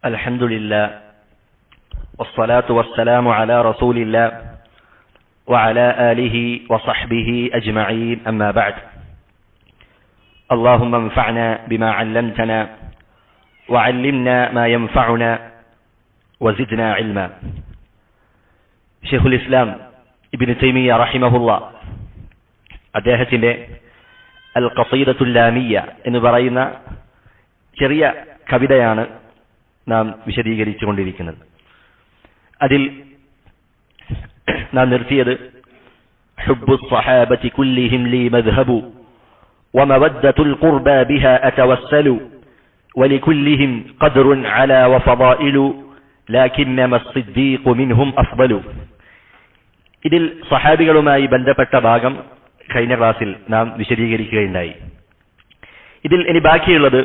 الحمد لله والصلاة والسلام على رسول الله وعلى آله وصحبه أجمعين أما بعد اللهم انفعنا بما علمتنا وعلمنا ما ينفعنا وزدنا علما. ഷെയ്ഖുൽ ഇസ്ലാം ഇബ്നു തൈമിയ്യ റഹിമഹുല്ലാ അദ്ദേഹത്തിന്റെ അൽ ഖസീദത്തുൽ ലാമിയ്യ എന്ന് പറയുന്ന ചെറിയ കവിതയാണ് നാം വിശദീകരിച്ചു കൊണ്ടിരിക്കുന്നത്. അതിൽ നാം നിർത്തിയത് ഹുബ്ബു സ്വഹാബത്തി കുല്ലിഹിം ലീ മദ്ഹബു വമവദ്ദത്തുൽ ഖുർബാ ബിഹാ അതവസ്സലു വലികുല്ലിഹിം ഖദ്റുൻ അലാ വഫദായിലു ലാകിന്നമ അസ്സിദ്ദീഖു മിൻഹും അഫ്ദലു. ഇതിൽ സ്വഹാബികളുമായി ബന്ധപ്പെട്ട ഭാഗം കഴിഞ്ഞ ക്ലാസ്സിൽ നാം വിശദീകരിക്കുകയുണ്ടായി. ഇതിൽ ഇനി ബാക്കിയുള്ളത്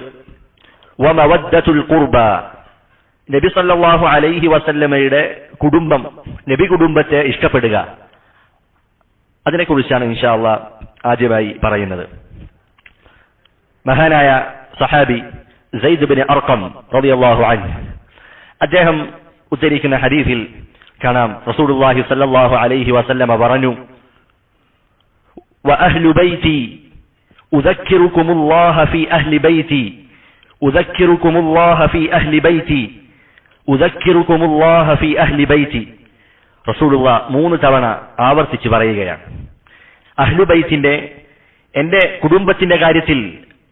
വമവദ്ദത്തുൽ ഖുർബാ, നബി സല്ലല്ലാഹു അലൈഹി വസല്ലമയുടെ കുടുംബം, നബി കുടുംബത്തെ ഇഷ്ടപ്പെടുക, അതിനെക്കുറിച്ചാണ് ഇൻഷാ അല്ലാഹ് ആദ്യമായി പറയുന്നത്. മഹാനായ സഹാബി സയ്യിദ് ഇബ്നു അർഖം റളിയല്ലാഹു അൻഹു അദ്ദേഹം ഉദ്ധരിക്കുന്ന ഹദീസിൽ കാണാം, റസൂലുള്ളാഹി സല്ലല്ലാഹു അലൈഹി വസല്ലമ പറഞ്ഞു, വഅഹ്ലു ബൈതി ഉദക്കിറുകുമുല്ലാഹ ഫീ അഹ്ലി ബൈതി ഉദക്കിറുകുമുല്ലാഹ ഫീ അഹ്ലി ബൈതി ഉദക്കിറുകുമുല്ലാഹ ഫീ അഹ്ലി ബൈതി. റസൂലുള്ളാഹ് 3 തവണ ആവർത്തിച്ച് പറയുകയാണ്, അഹ്ലു ബൈത്തിന്റെ, എന്റെ കുടുംബത്തിന്റെ കാര്യത്തിൽ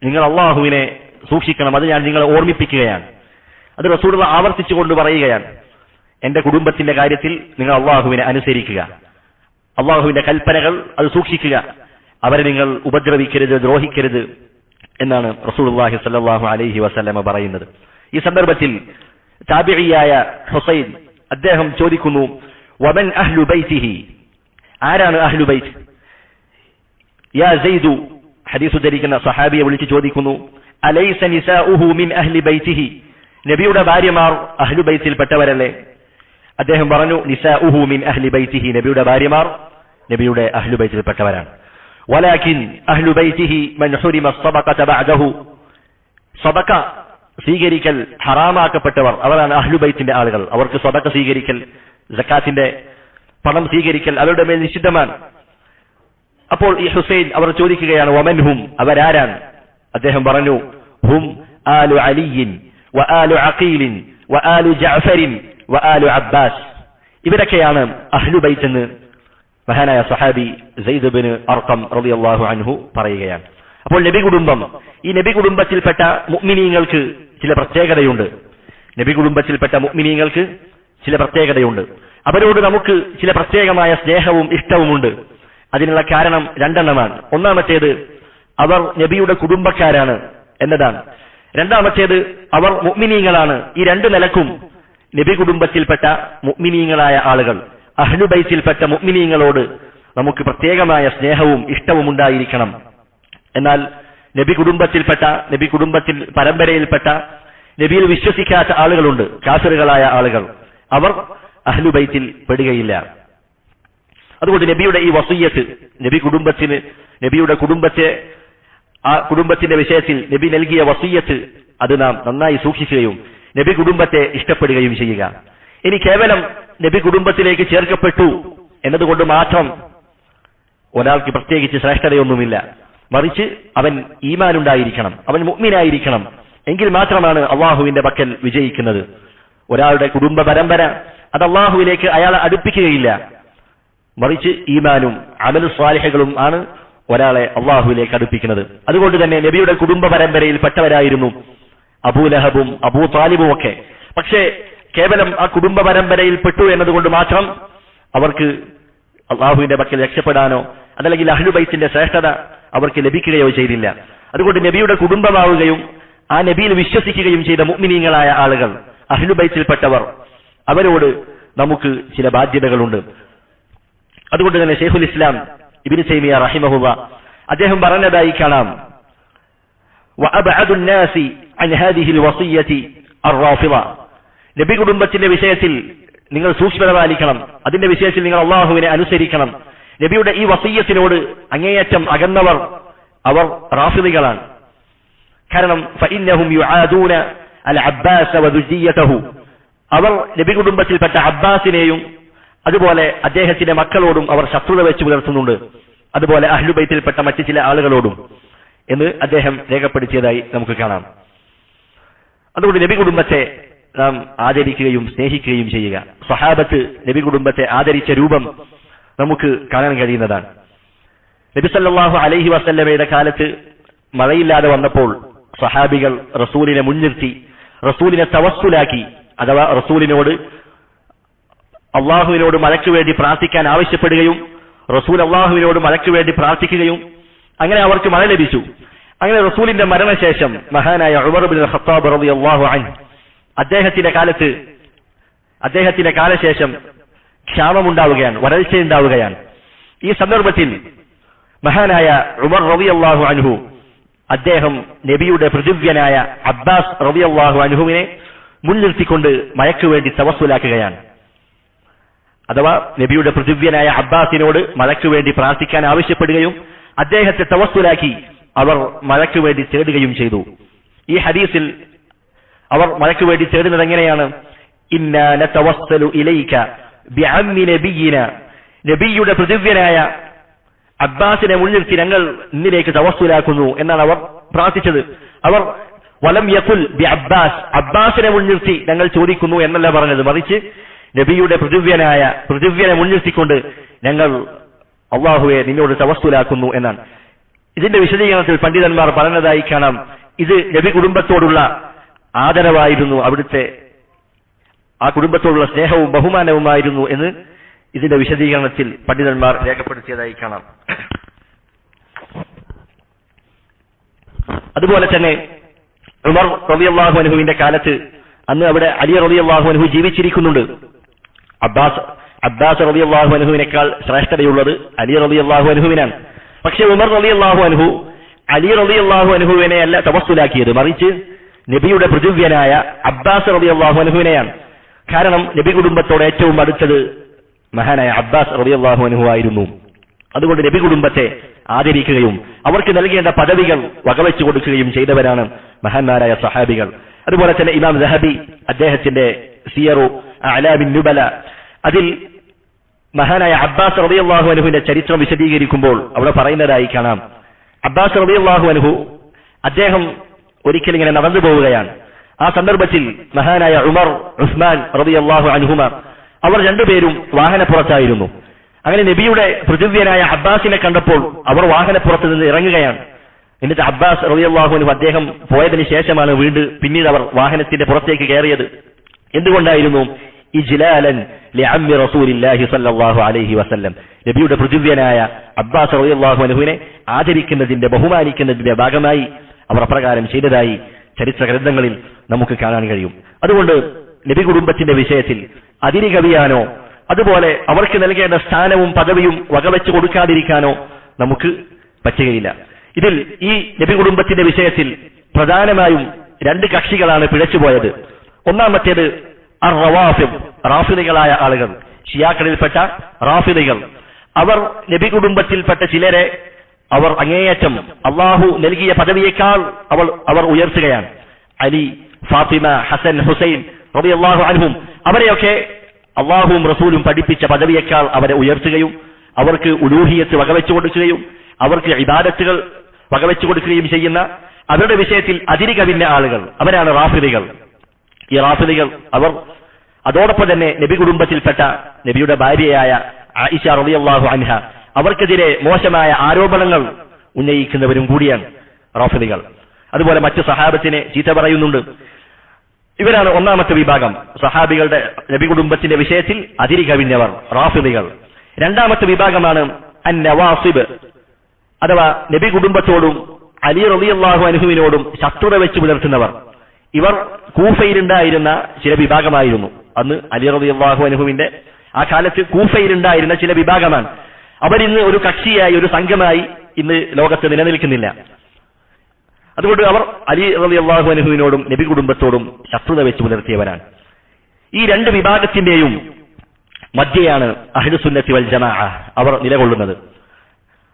നിങ്ങൾ അള്ളാഹുവിനെ സൂക്ഷിക്കണം, അത് ഞാൻ നിങ്ങളെ ഓർമ്മിപ്പിക്കുകയാണ്. അത് റസൂലുള്ളാഹ് ആവർത്തിച്ചുകൊണ്ട് പറയുകയാണ്, എന്റെ കുടുംബത്തിന്റെ കാര്യത്തിൽ നിങ്ങൾ അള്ളാഹുവിനെ അനുസരിക്കുക, അള്ളാഹുവിന്റെ കൽപ്പനകൾ അത് സൂക്ഷിക്കുക, അവരെ നിങ്ങൾ ഉപദ്രവിക്കരുത്, ദ്രോഹിക്കരുത് എന്നാണ് റസൂലുള്ളാഹി സ്വല്ലല്ലാഹു അലൈഹി വസല്ലമ പറയുന്നത്. ഈ സന്ദർഭത്തിൽ താബിഈയായ ഹുസൈൻ അദ്ദേഹം ചോദിക്കുന്നു, വമൻ അഹ്ലു ബൈതിഹി, ആരാണ് അഹ്ലു ബൈത്ത്? യാ സയ്യിദു, ഹദീസ് ഉദ്ധരിക്കുന്ന സഹാബിയെ വിളിച്ച് ചോദിക്കുന്നു, അലൈസ നിസാഉഹു മിൻ അഹ്ലി ബൈതിഹി, നബിയുടെ ഭാര്യമാർ അഹ്ലു ബൈത്തിൽപ്പെട്ടവരല്ലേ? അദ്ദേഹം പറഞ്ഞു, നിസാഉഹു മിൻ അഹ്ലി ബൈതിഹി, നബിയുടെ ഭാര്യമാർ നബിയുടെ അഹ്ലു ബൈത്തിൽപ്പെട്ടവരാണ്. വലാകിൻ അഹ്ലു ബൈതിഹി മൻ ഹുരിമ അസ്സദഖത ബഅദഹു, സദഖ സ്വീകരിക്കൽ ഹറാമാക്കപ്പെട്ടവർ അവരാണ് അഹ്ലു ബൈത്തിന്റെ ആളുകൾ. അവർക്ക് സദഖ സ്വീകരിക്കൽ, സക്കാത്തിന്റെ പണം സ്വീകരിക്കൽ അവരുടെ മേൽ നിഷിദ്ധമാണ്. അപ്പോൾ ഈ ഹുസൈൻ അവർ ചോദിക്കുകയാണ്, വമൻഹും, അവരാരാണ്? അദ്ദേഹം പറഞ്ഞു, ഹും ആലു അലിയിൻ വആലു അഖീലിൻ വആലു ജഅഫരിൻ വആലു അബ്ബാസ്, ഇവരൊക്കെയാണ് അഹ്ലു ബൈത്ത് എന്ന് മഹാനായ സഹാബി സയ്യിദ് ഇബ്നു അർഖം റളിയല്ലാഹു അൻഹു പറയുകയാണ്. അപ്പോൾ നബി കുടുംബം, ഈ നബി കുടുംബത്തിൽപ്പെട്ട മുഅ്മിനീങ്ങൾക്ക് ചില പ്രത്യേകതയുണ്ട്. നബി കുടുംബത്തിൽപ്പെട്ട മുഅ്മിനീങ്ങൾക്ക് ചില പ്രത്യേകതയുണ്ട്. അവരോട് നമുക്ക് ചില പ്രത്യേകമായ സ്നേഹവും ഇഷ്ടവുമുണ്ട്. അതിനുള്ള കാരണം 2 എണ്ണമാണ്. ഒന്നാമത്തേത്, അവർ നബിയുടെ കുടുംബക്കാരാണ് എന്നതാണ്. രണ്ടാമത്തേത്, അവർ മുഅ്മിനീങ്ങളാണ്. ഈ 2 നിലക്കും നബി കുടുംബത്തിൽപ്പെട്ട മുഅ്മിനീങ്ങളായ ആളുകൾ, അഹ്ലു ബൈത്തിൽപ്പെട്ട മുഅ്മിനീങ്ങളോട് നമുക്ക് പ്രത്യേകമായ സ്നേഹവും ഇഷ്ടവും ഉണ്ടായിരിക്കണം. എന്നാൽ നബി കുടുംബത്തിൽപ്പെട്ട, നബി കുടുംബത്തിൽ പരമ്പരയിൽപ്പെട്ട, നബിയിൽ വിശ്വസിക്കാത്ത ആളുകളുണ്ട്, കാഫിറുകളായ ആളുകൾ, അവർ അഹ്ലു ബൈത്തിൽ പെടുകയില്ല. അതുകൊണ്ട് നബിയുടെ ഈ വസിയ്യത്ത്, നബി കുടുംബത്തിന്, നബിയുടെ കുടുംബത്തെ, ആ കുടുംബത്തിന്റെ വിഷയത്തിൽ നബി നൽകിയ വസിയ്യത്ത്, അത് നാം നന്നായി സൂക്ഷിക്കുകയും നബി കുടുംബത്തെ ഇഷ്ടപ്പെടുകയും ചെയ്യുക. ഇനി കേവലം നബി കുടുംബത്തിലേക്ക് ചേർക്കപ്പെട്ടു എന്നതുകൊണ്ട് മാത്രം ഒരാൾക്ക് പ്രത്യേകിച്ച് ശ്രേഷ്ഠതയൊന്നുമില്ല. മറിച്ച് അവൻ ഈമാനുണ്ടായിരിക്കണം, അവൻ മുഅ്മിനായിരിക്കണം. എങ്കിൽ മാത്രമാണ് അള്ളാഹുവിന്റെ പക്കൽ വിജയിക്കുന്നത്. ഒരാളുടെ കുടുംബ പരമ്പര അത് അള്ളാഹുവിലേക്ക് അയാളെ അടുപ്പിക്കുകയില്ല. മറിച്ച് ഈമാനും അമലു സ്വാലിഹകളും ആണ് ഒരാളെ അള്ളാഹുവിലേക്ക് അടുപ്പിക്കുന്നത്. അതുകൊണ്ട് തന്നെ നബിയുടെ കുടുംബ പരമ്പരയിൽ പെട്ടവരായിരുന്നു അബൂലഹബും അബൂ താലിബും ഒക്കെ. പക്ഷേ കേവലം ആ കുടുംബ പരമ്പരയിൽ പെട്ടു എന്നതുകൊണ്ട് മാത്രം അവർക്ക് അള്ളാഹുവിന്റെ പക്കൽ രക്ഷപ്പെടാനോ അതല്ലെങ്കിൽ അഹ്ലു ബൈത്തിന്റെ ശ്രേഷ്ഠത അവർക്ക് ലഭിക്കുകയോ ചെയ്തില്ല. അതുകൊണ്ട് നബിയുടെ കുടുംബമാവുകയും ആ നബിയിൽ വിശ്വസിക്കുകയും ചെയ്ത മുഅ്മിനീങ്ങളായ ആളുകൾ, അഹ്ലു ബൈത്തിൽപ്പെട്ടവർ, അവരോട് നമുക്ക് ചില ബാധ്യതകളുണ്ട്. അതുകൊണ്ട് തന്നെ ഷെയ്ഖുൽ ഇസ്ലാം ഇബ്നു തൈമിയ്യ റഹിമഹുല്ലാ അദ്ദേഹം പറഞ്ഞതായി കാണാം, വഅബ്അദുൻ നാസി അൻ ഹാദിഹിൽ വസിയ്യതി അർറാഫിള, നബി കുടുംബത്തിന്റെ വിഷയത്തിൽ നിങ്ങൾ സൂക്ഷ്മത പാലിക്കണം, അതിന്റെ വിഷയത്തിൽ നിങ്ങൾ അള്ളാഹുവിനെ അനുസരിക്കണം. നബിയുടെ ഈ വസിയ്യത്തിനോട് അങ്ങേയറ്റം അകന്നവർ അവർ റാഫിളികളാണ്. കാരണം ഫഇന്നഹും യുആദൂന അൽ അബ്ബാസ വദുജിയതഹു, അവർ നബി കുടുംബത്തിൽപ്പെട്ട അബ്ബാസിനെയും അതുപോലെ അദ്ദേഹത്തിന്റെ മക്കളോടും അവർ ശത്രുത വെച്ച് പുലർത്തുന്നുണ്ട്, അതുപോലെ അഹ്ലുബൈത്തിൽപ്പെട്ട മറ്റു ചില ആളുകളോടും എന്ന് അദ്ദേഹം രേഖപ്പെടുത്തിയതായി നമുക്ക് കാണാം. അതുകൊണ്ട് നബി കുടുംബത്തെ നാം ആദരിക്കുകയും സ്നേഹിക്കുകയും ചെയ്യുക. സ്വഹാബത്ത് നബി കുടുംബത്തെ ആദരിച്ച രൂപം നമുക്ക് കാണാൻ കഴിയുന്നതാണ്. നബി സല്ലല്ലാഹു അലൈഹി വസല്ലമയുടെ കാലത്ത് മഴയില്ലാതെ വന്നപ്പോൾ സ്വഹാബികൾ റസൂലിനെ മുൻനിർത്തി റസൂലിനെ തവസ്സുലാക്കി, അഥവാ റസൂലിനോട് അള്ളാഹുവിനോട് മഴയ്ക്ക് വേണ്ടി പ്രാർത്ഥിക്കാൻ ആവശ്യപ്പെടുകയും റസൂൽ അള്ളാഹുവിനോട് മഴയ്ക്ക് വേണ്ടി പ്രാർത്ഥിക്കുകയും അങ്ങനെ അവർക്ക് മഴ ലഭിച്ചു. അങ്ങനെ റസൂലിന്റെ മരണശേഷം മഹാനായ ഉമർ ഇബ്നുൽ ഖത്താബ് റളിയല്ലാഹു അൻഹു അദ്ദേഹത്തിന്റെ കാലശേഷം ക്ഷാമമുണ്ടാവുകയാണ്, വരൾച്ചയുണ്ടാവുകയാണ്. ഈ സന്ദർഭത്തിൽ മഹാനായ ഉമർ റളിയല്ലാഹു അൻഹു അദ്ദേഹം നബിയുടെ പൃഥിവ്യനായ അബ്ബാസ് റളിയല്ലാഹു അൻഹുവിനെ മുൻനിർത്തിക്കൊണ്ട് മഴയ്ക്ക് വേണ്ടി തവസ്സുലാക്കുകയാണ്. അഥവാ നബിയുടെ പൃഥിവ്യനായ അബ്ബാസിനോട് മഴയ്ക്ക് വേണ്ടി പ്രാർത്ഥിക്കാൻ ആവശ്യപ്പെടുകയും അദ്ദേഹത്തെ തവസ്സുലാക്കി അവർ മഴയ്ക്ക് വേണ്ടി തേടുകയും ചെയ്തു. ഈ ഹദീസിൽ അവർ മഴയ്ക്ക് വേണ്ടി തേടുന്നത് എങ്ങനെയാണ്? ഇന്നാ നതവസ്സലു ഇലൈക ബിഅമ്മി നബിയിന, നബിയുടെ പൃഥിവ്യനായ അബ്ബാസിനെ മുൻനിർത്തി ഞങ്ങൾ ഇന്നിലേക്ക് തവസ്സുലാക്കുന്നു എന്നാണ് അവർ പ്രാർത്ഥിച്ചത്. അവർ വലം യഖുൽ ബി അബ്ബാസ്, അബ്ബാസിനെ മുൻനിർത്തി ഞങ്ങൾ ചോദിക്കുന്നു എന്നല്ല പറഞ്ഞത്, മറിച്ച് നബിയുടെ പൃഥിവ്യനെ മുൻനിർത്തിക്കൊണ്ട് ഞങ്ങൾ അള്ളാഹുവെ നിന്നോട് തവസ്സുലാക്കുന്നു എന്നാണ്. ഇതിന്റെ വിശദീകരണത്തിൽ പണ്ഡിതന്മാർ പറഞ്ഞതായി കാണാം, ഇത് നബി കുടുംബത്തോടുള്ള ആദരവായിരുന്നു, അവിടുത്തെ ആ കുടുംബത്തോടുള്ള സ്നേഹവും ബഹുമാനവുമായിരുന്നു എന്ന് ഇതിന്റെ വിശദീകരണത്തിൽ പണ്ഡിതന്മാർ രേഖപ്പെടുത്തിയതായി കാണാം. അതുപോലെ തന്നെ ഉമർ റളിയല്ലാഹു അൻഹുവിന്റെ കാലത്ത് അന്ന് അവിടെ അലി റളിയല്ലാഹു അൻഹു ജീവിച്ചിരിക്കുന്നുണ്ട്. അബ്ബാസ് റളിയല്ലാഹു അൻഹുവിനേക്കാൾ ശ്രേഷ്ഠതയുള്ളത് അലി റളിയല്ലാഹു അൻഹുവിനാണ്. പക്ഷെ ഉമർ റളിയല്ലാഹു അൻഹു അലി റളിയല്ലാഹു അൻഹുവിനെ അല്ല തവസ്സുലാക്കിയത്, മറിച്ച് നബിയുടെ പൃഥിവ്യനായ അബ്ബാസ് റളിയല്ലാഹു അൻഹുവിനെയാണ്. കാരണം നബി കുടുംബത്തോട് ഏറ്റവും അടുത്തത് മഹാനായ അബ്ബാസ് റളിയല്ലാഹു അൻഹു ആയിരുന്നു. അതുകൊണ്ട് നബി കുടുംബത്തെ ആദരിക്കുകയും അവർക്ക് നൽകേണ്ട പദവികൾ വകവെച്ചു കൊടുക്കുകയും ചെയ്തവരാണ് മഹാന്മാരായ സഹാബികൾ. അതുപോലെ തന്നെ ഇമാം ദഹബി അദ്ദേഹത്തിന്റെ സിയറു അഅ്ലാമിൻ നുബല അതിൽ മഹാനായ അബ്ബാസ് റളിയല്ലാഹു അൻഹുവിന്റെ ചരിത്രം വിശദീകരിക്കുമ്പോൾ അവിടെ പറയുന്നതായി കാണാം, അബ്ബാസ് റളിയല്ലാഹു അൻഹു അദ്ദേഹം ഒരിക്കൽ ഇങ്ങനെ നടന്നു പോവുകയാണ്. ആ സന്ദർഭത്തിൽ മഹാനായ ഉമർ, ഉസ്മാൻ റളിയല്ലാഹു അൻഹുമ അവർ രണ്ടുപേരും വാഹനപ്പുറത്തായിരുന്നു. അങ്ങനെ നബിയുടെ പൃഥിവ്യനായ അബ്ബാസിനെ കണ്ടപ്പോൾ അവർ വാഹനപ്പുറത്ത് നിന്ന് ഇറങ്ങുകയാണ്. എന്നിട്ട് അബ്ബാസ് റളിയല്ലാഹു അൻഹു അദ്ദേഹം പോയതിനു ശേഷമാണ് പിന്നീട് അവർ വാഹനത്തിന്റെ പുറത്തേക്ക് കയറിയത്. എന്തുകൊണ്ടായിരുന്നു? ഇജ്ലാലൻ ലിഅമ്മി റസൂലില്ലാഹി സ്വല്ലല്ലാഹു അലൈഹി വസല്ലം, നബിയുടെ പൃഥിവ്യനായ അബ്ബാസ് റളിയല്ലാഹു അൻഹുവിനെ ആദരിക്കുന്നതിന്റെ ബഹുമാനിക്കുന്നതിന്റെ ഭാഗമായി അവർ അപ്രകാരം ചെയ്തതായി ചരിത്ര ഗ്രന്ഥങ്ങളിൽ നമുക്ക് കാണാൻ കഴിയും. അതുകൊണ്ട് നബി കുടുംബത്തിന്റെ വിഷയത്തിൽ അതിരി കവിയാനോ അതുപോലെ അവർക്ക് നൽകേണ്ട സ്ഥാനവും പദവിയും വകവെച്ചു കൊടുക്കാതിരിക്കാനോ നമുക്ക് പറ്റുകയില്ല. ഇതിൽ ഈ നബി കുടുംബത്തിന്റെ വിഷയത്തിൽ പ്രധാനമായും രണ്ട് കക്ഷികളാണ് പിഴച്ചുപോയത്. ഒന്നാമത്തേത് റാഫിദികളായ ആളുകൾ, ഷിയാക്കളിൽപ്പെട്ട റാഫിദികൾ. അവർ നബി കുടുംബത്തിൽപ്പെട്ട ചിലരെ അവർ അങ്ങേയറ്റം അള്ളാഹു നൽകിയ പദവിയേക്കാൾ അവർ ഉയർത്തുകയാണ്. അലി, ഫാത്തിമ, ഹസൻ, ഹുസൈൻ റളിയല്ലാഹു അൻഹും അവരെയൊക്കെ അള്ളാഹുവും റസൂലും പഠിപ്പിച്ച പദവിയേക്കാൾ അവരെ ഉയർത്തുകയും അവർക്ക് ഉലൂഹിയത്ത് വകവെച്ചു കൊടുക്കുകയും അവർക്ക് ഇബാദത്തുകൾ വകവെച്ചു കൊടുക്കുകയും ചെയ്യുന്ന അവരുടെ വിഷയത്തിൽ അതിരി കവിഞ്ഞ ആളുകൾ അവരാണ് റാഫിദികൾ. ഈ റാഫിദികൾ അവർ അതോടൊപ്പം തന്നെ നബി കുടുംബത്തിൽപ്പെട്ട നബിയുടെ ഭാര്യയായ ആയിഷ റളിയല്ലാഹു അൻഹ അവർക്കെതിരെ മോശമായ ആരോപണങ്ങൾ ഉന്നയിക്കുന്നവരും കൂടിയാണ് റാഫിദികൾ. അതുപോലെ മറ്റു സഹാബത്തിനെ ചീത്ത പറയുന്നുണ്ട്. ഇവരാണ് ഒന്നാമത്തെ വിഭാഗം, സഹാബികളുടെ നബി കുടുംബത്തിന്റെ വിഷയത്തിൽ അതിരി കവിഞ്ഞവർ, റാഫിദികൾ. രണ്ടാമത്തെ വിഭാഗമാണ് അന്നവാസിബ്, അഥവാ നബി കുടുംബത്തോടും അലി റളിയല്ലാഹു അൻഹുവിനോടും ശത്രുത വെച്ച് പുലർത്തുന്നവർ. ഇവർ കൂഫയിലുണ്ടായിരുന്ന ചില വിഭാഗമായിരുന്നു. അന്ന് അലി റളിയല്ലാഹു അൻഹുവിന്റെ ആ കാലത്ത് കൂഫയിലുണ്ടായിരുന്ന ചില വിഭാഗമാണ്. അവരിന്ന് ഒരു കക്ഷിയായി, ഒരു സംഘമായി ഇന്ന് ലോകത്ത് നിലനിൽക്കുന്നില്ല. അതുകൊണ്ട് അവർ അലി റളിയല്ലാഹു അൻഹുവിനോടും നബി കുടുംബത്തോടും ശത്രുത വെച്ച് പുലർത്തിയവരാണ്. ഈ രണ്ട് വിഭാഗത്തിന്റെയും മധ്യയാണ് അഹ്ലുസുന്നത്തി വൽ ജമാഅ അവർ നിലകൊള്ളുന്നത്.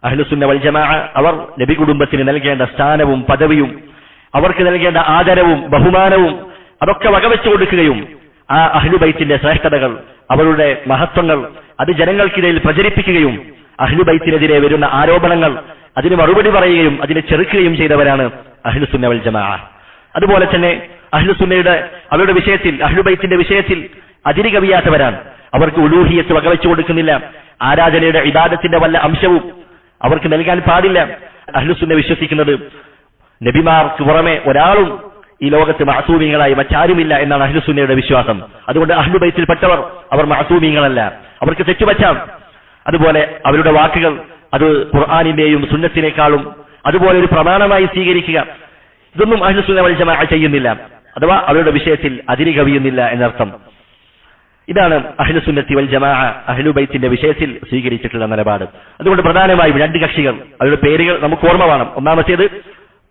അഹ്ലുസുന്ന വൽ ജമാഅ അവർ നബി കുടുംബത്തിന് നൽകേണ്ട സ്ഥാനവും പദവിയും അവർക്ക് നൽകേണ്ട ആദരവും ബഹുമാനവും അതൊക്കെ വകവെച്ചു കൊടുക്കുകയും ആ അഹ്ലുബൈത്തിന്റെ ശ്രേഷ്ഠതകൾ, അവരുടെ മഹത്വങ്ങൾ അത് ജനങ്ങൾക്കിടയിൽ പ്രചരിപ്പിക്കുകയും അഹ്ലുബൈത്തിനെതിരെ വരുന്ന ആരോപണങ്ങൾ അതിന് മറുപടി പറയുകയും അതിനെ ചെറുക്കുകയും ചെയ്തവരാണ് അഹ്ലുസുന്ന വൽ ജമാഅ. അതുപോലെ തന്നെ അഹ്ലുസുന്നയുടെ അവരുടെ വിഷയത്തിൽ, അഹ്ലുബൈത്തിന്റെ വിഷയത്തിൽ അതിര് കവിയാത്തവരാണ്. അവർക്ക് ഉലൂഹിയത്ത് വകവെച്ചു കൊടുക്കുന്നില്ല. ആരാധനയുടെ ഇബാദത്തിന്റെ വല്ല അംശവും അവർക്ക് നൽകാൻ പാടില്ല. അഹ്ലുസുന്ന വിശ്വസിക്കുന്നത് നബിമാർക്ക് പുറമെ ഒരാളും ഈ ലോകത്ത് മഅസൂമികളായി മറ്റാരുമില്ല എന്നാണ് അഹ്ലുസുന്നയുടെ വിശ്വാസം. അതുകൊണ്ട് അഹ്ലുബൈത്തിൽപ്പെട്ടവർ അവർ മഅസൂമികളല്ല, അവർക്ക് തെറ്റുപറ്റാം. അതുപോലെ അവരുടെ വാക്കുകൾ അത് ഖുർആനിന്റെയും സുന്നത്തിനേക്കാളും അതുപോലെ ഒരു പ്രമാണമായി സ്വീകരിക്കുക, ഇതൊന്നും അഹ്ലുസുന്ന വൽ ജമാഅ ചെയ്യുന്നില്ല. അഥവാ അവരുടെ വിഷയത്തിൽ അതിര് കവിയുന്നില്ല എന്നർത്ഥം. ഇതാണ് അഹ്ലുസുന്നത്തി വൽ ജമാഅ അഹ്ലുബൈത്തിന്റെ വിഷയത്തിൽ സ്വീകരിച്ചിട്ടുള്ള നിലപാട്. അതുകൊണ്ട് പ്രധാനമായും രണ്ട് കക്ഷികൾ, അവരുടെ പേരുകൾ നമുക്ക് ഓർമ്മ വേണം. ഒന്നാമത്തേത്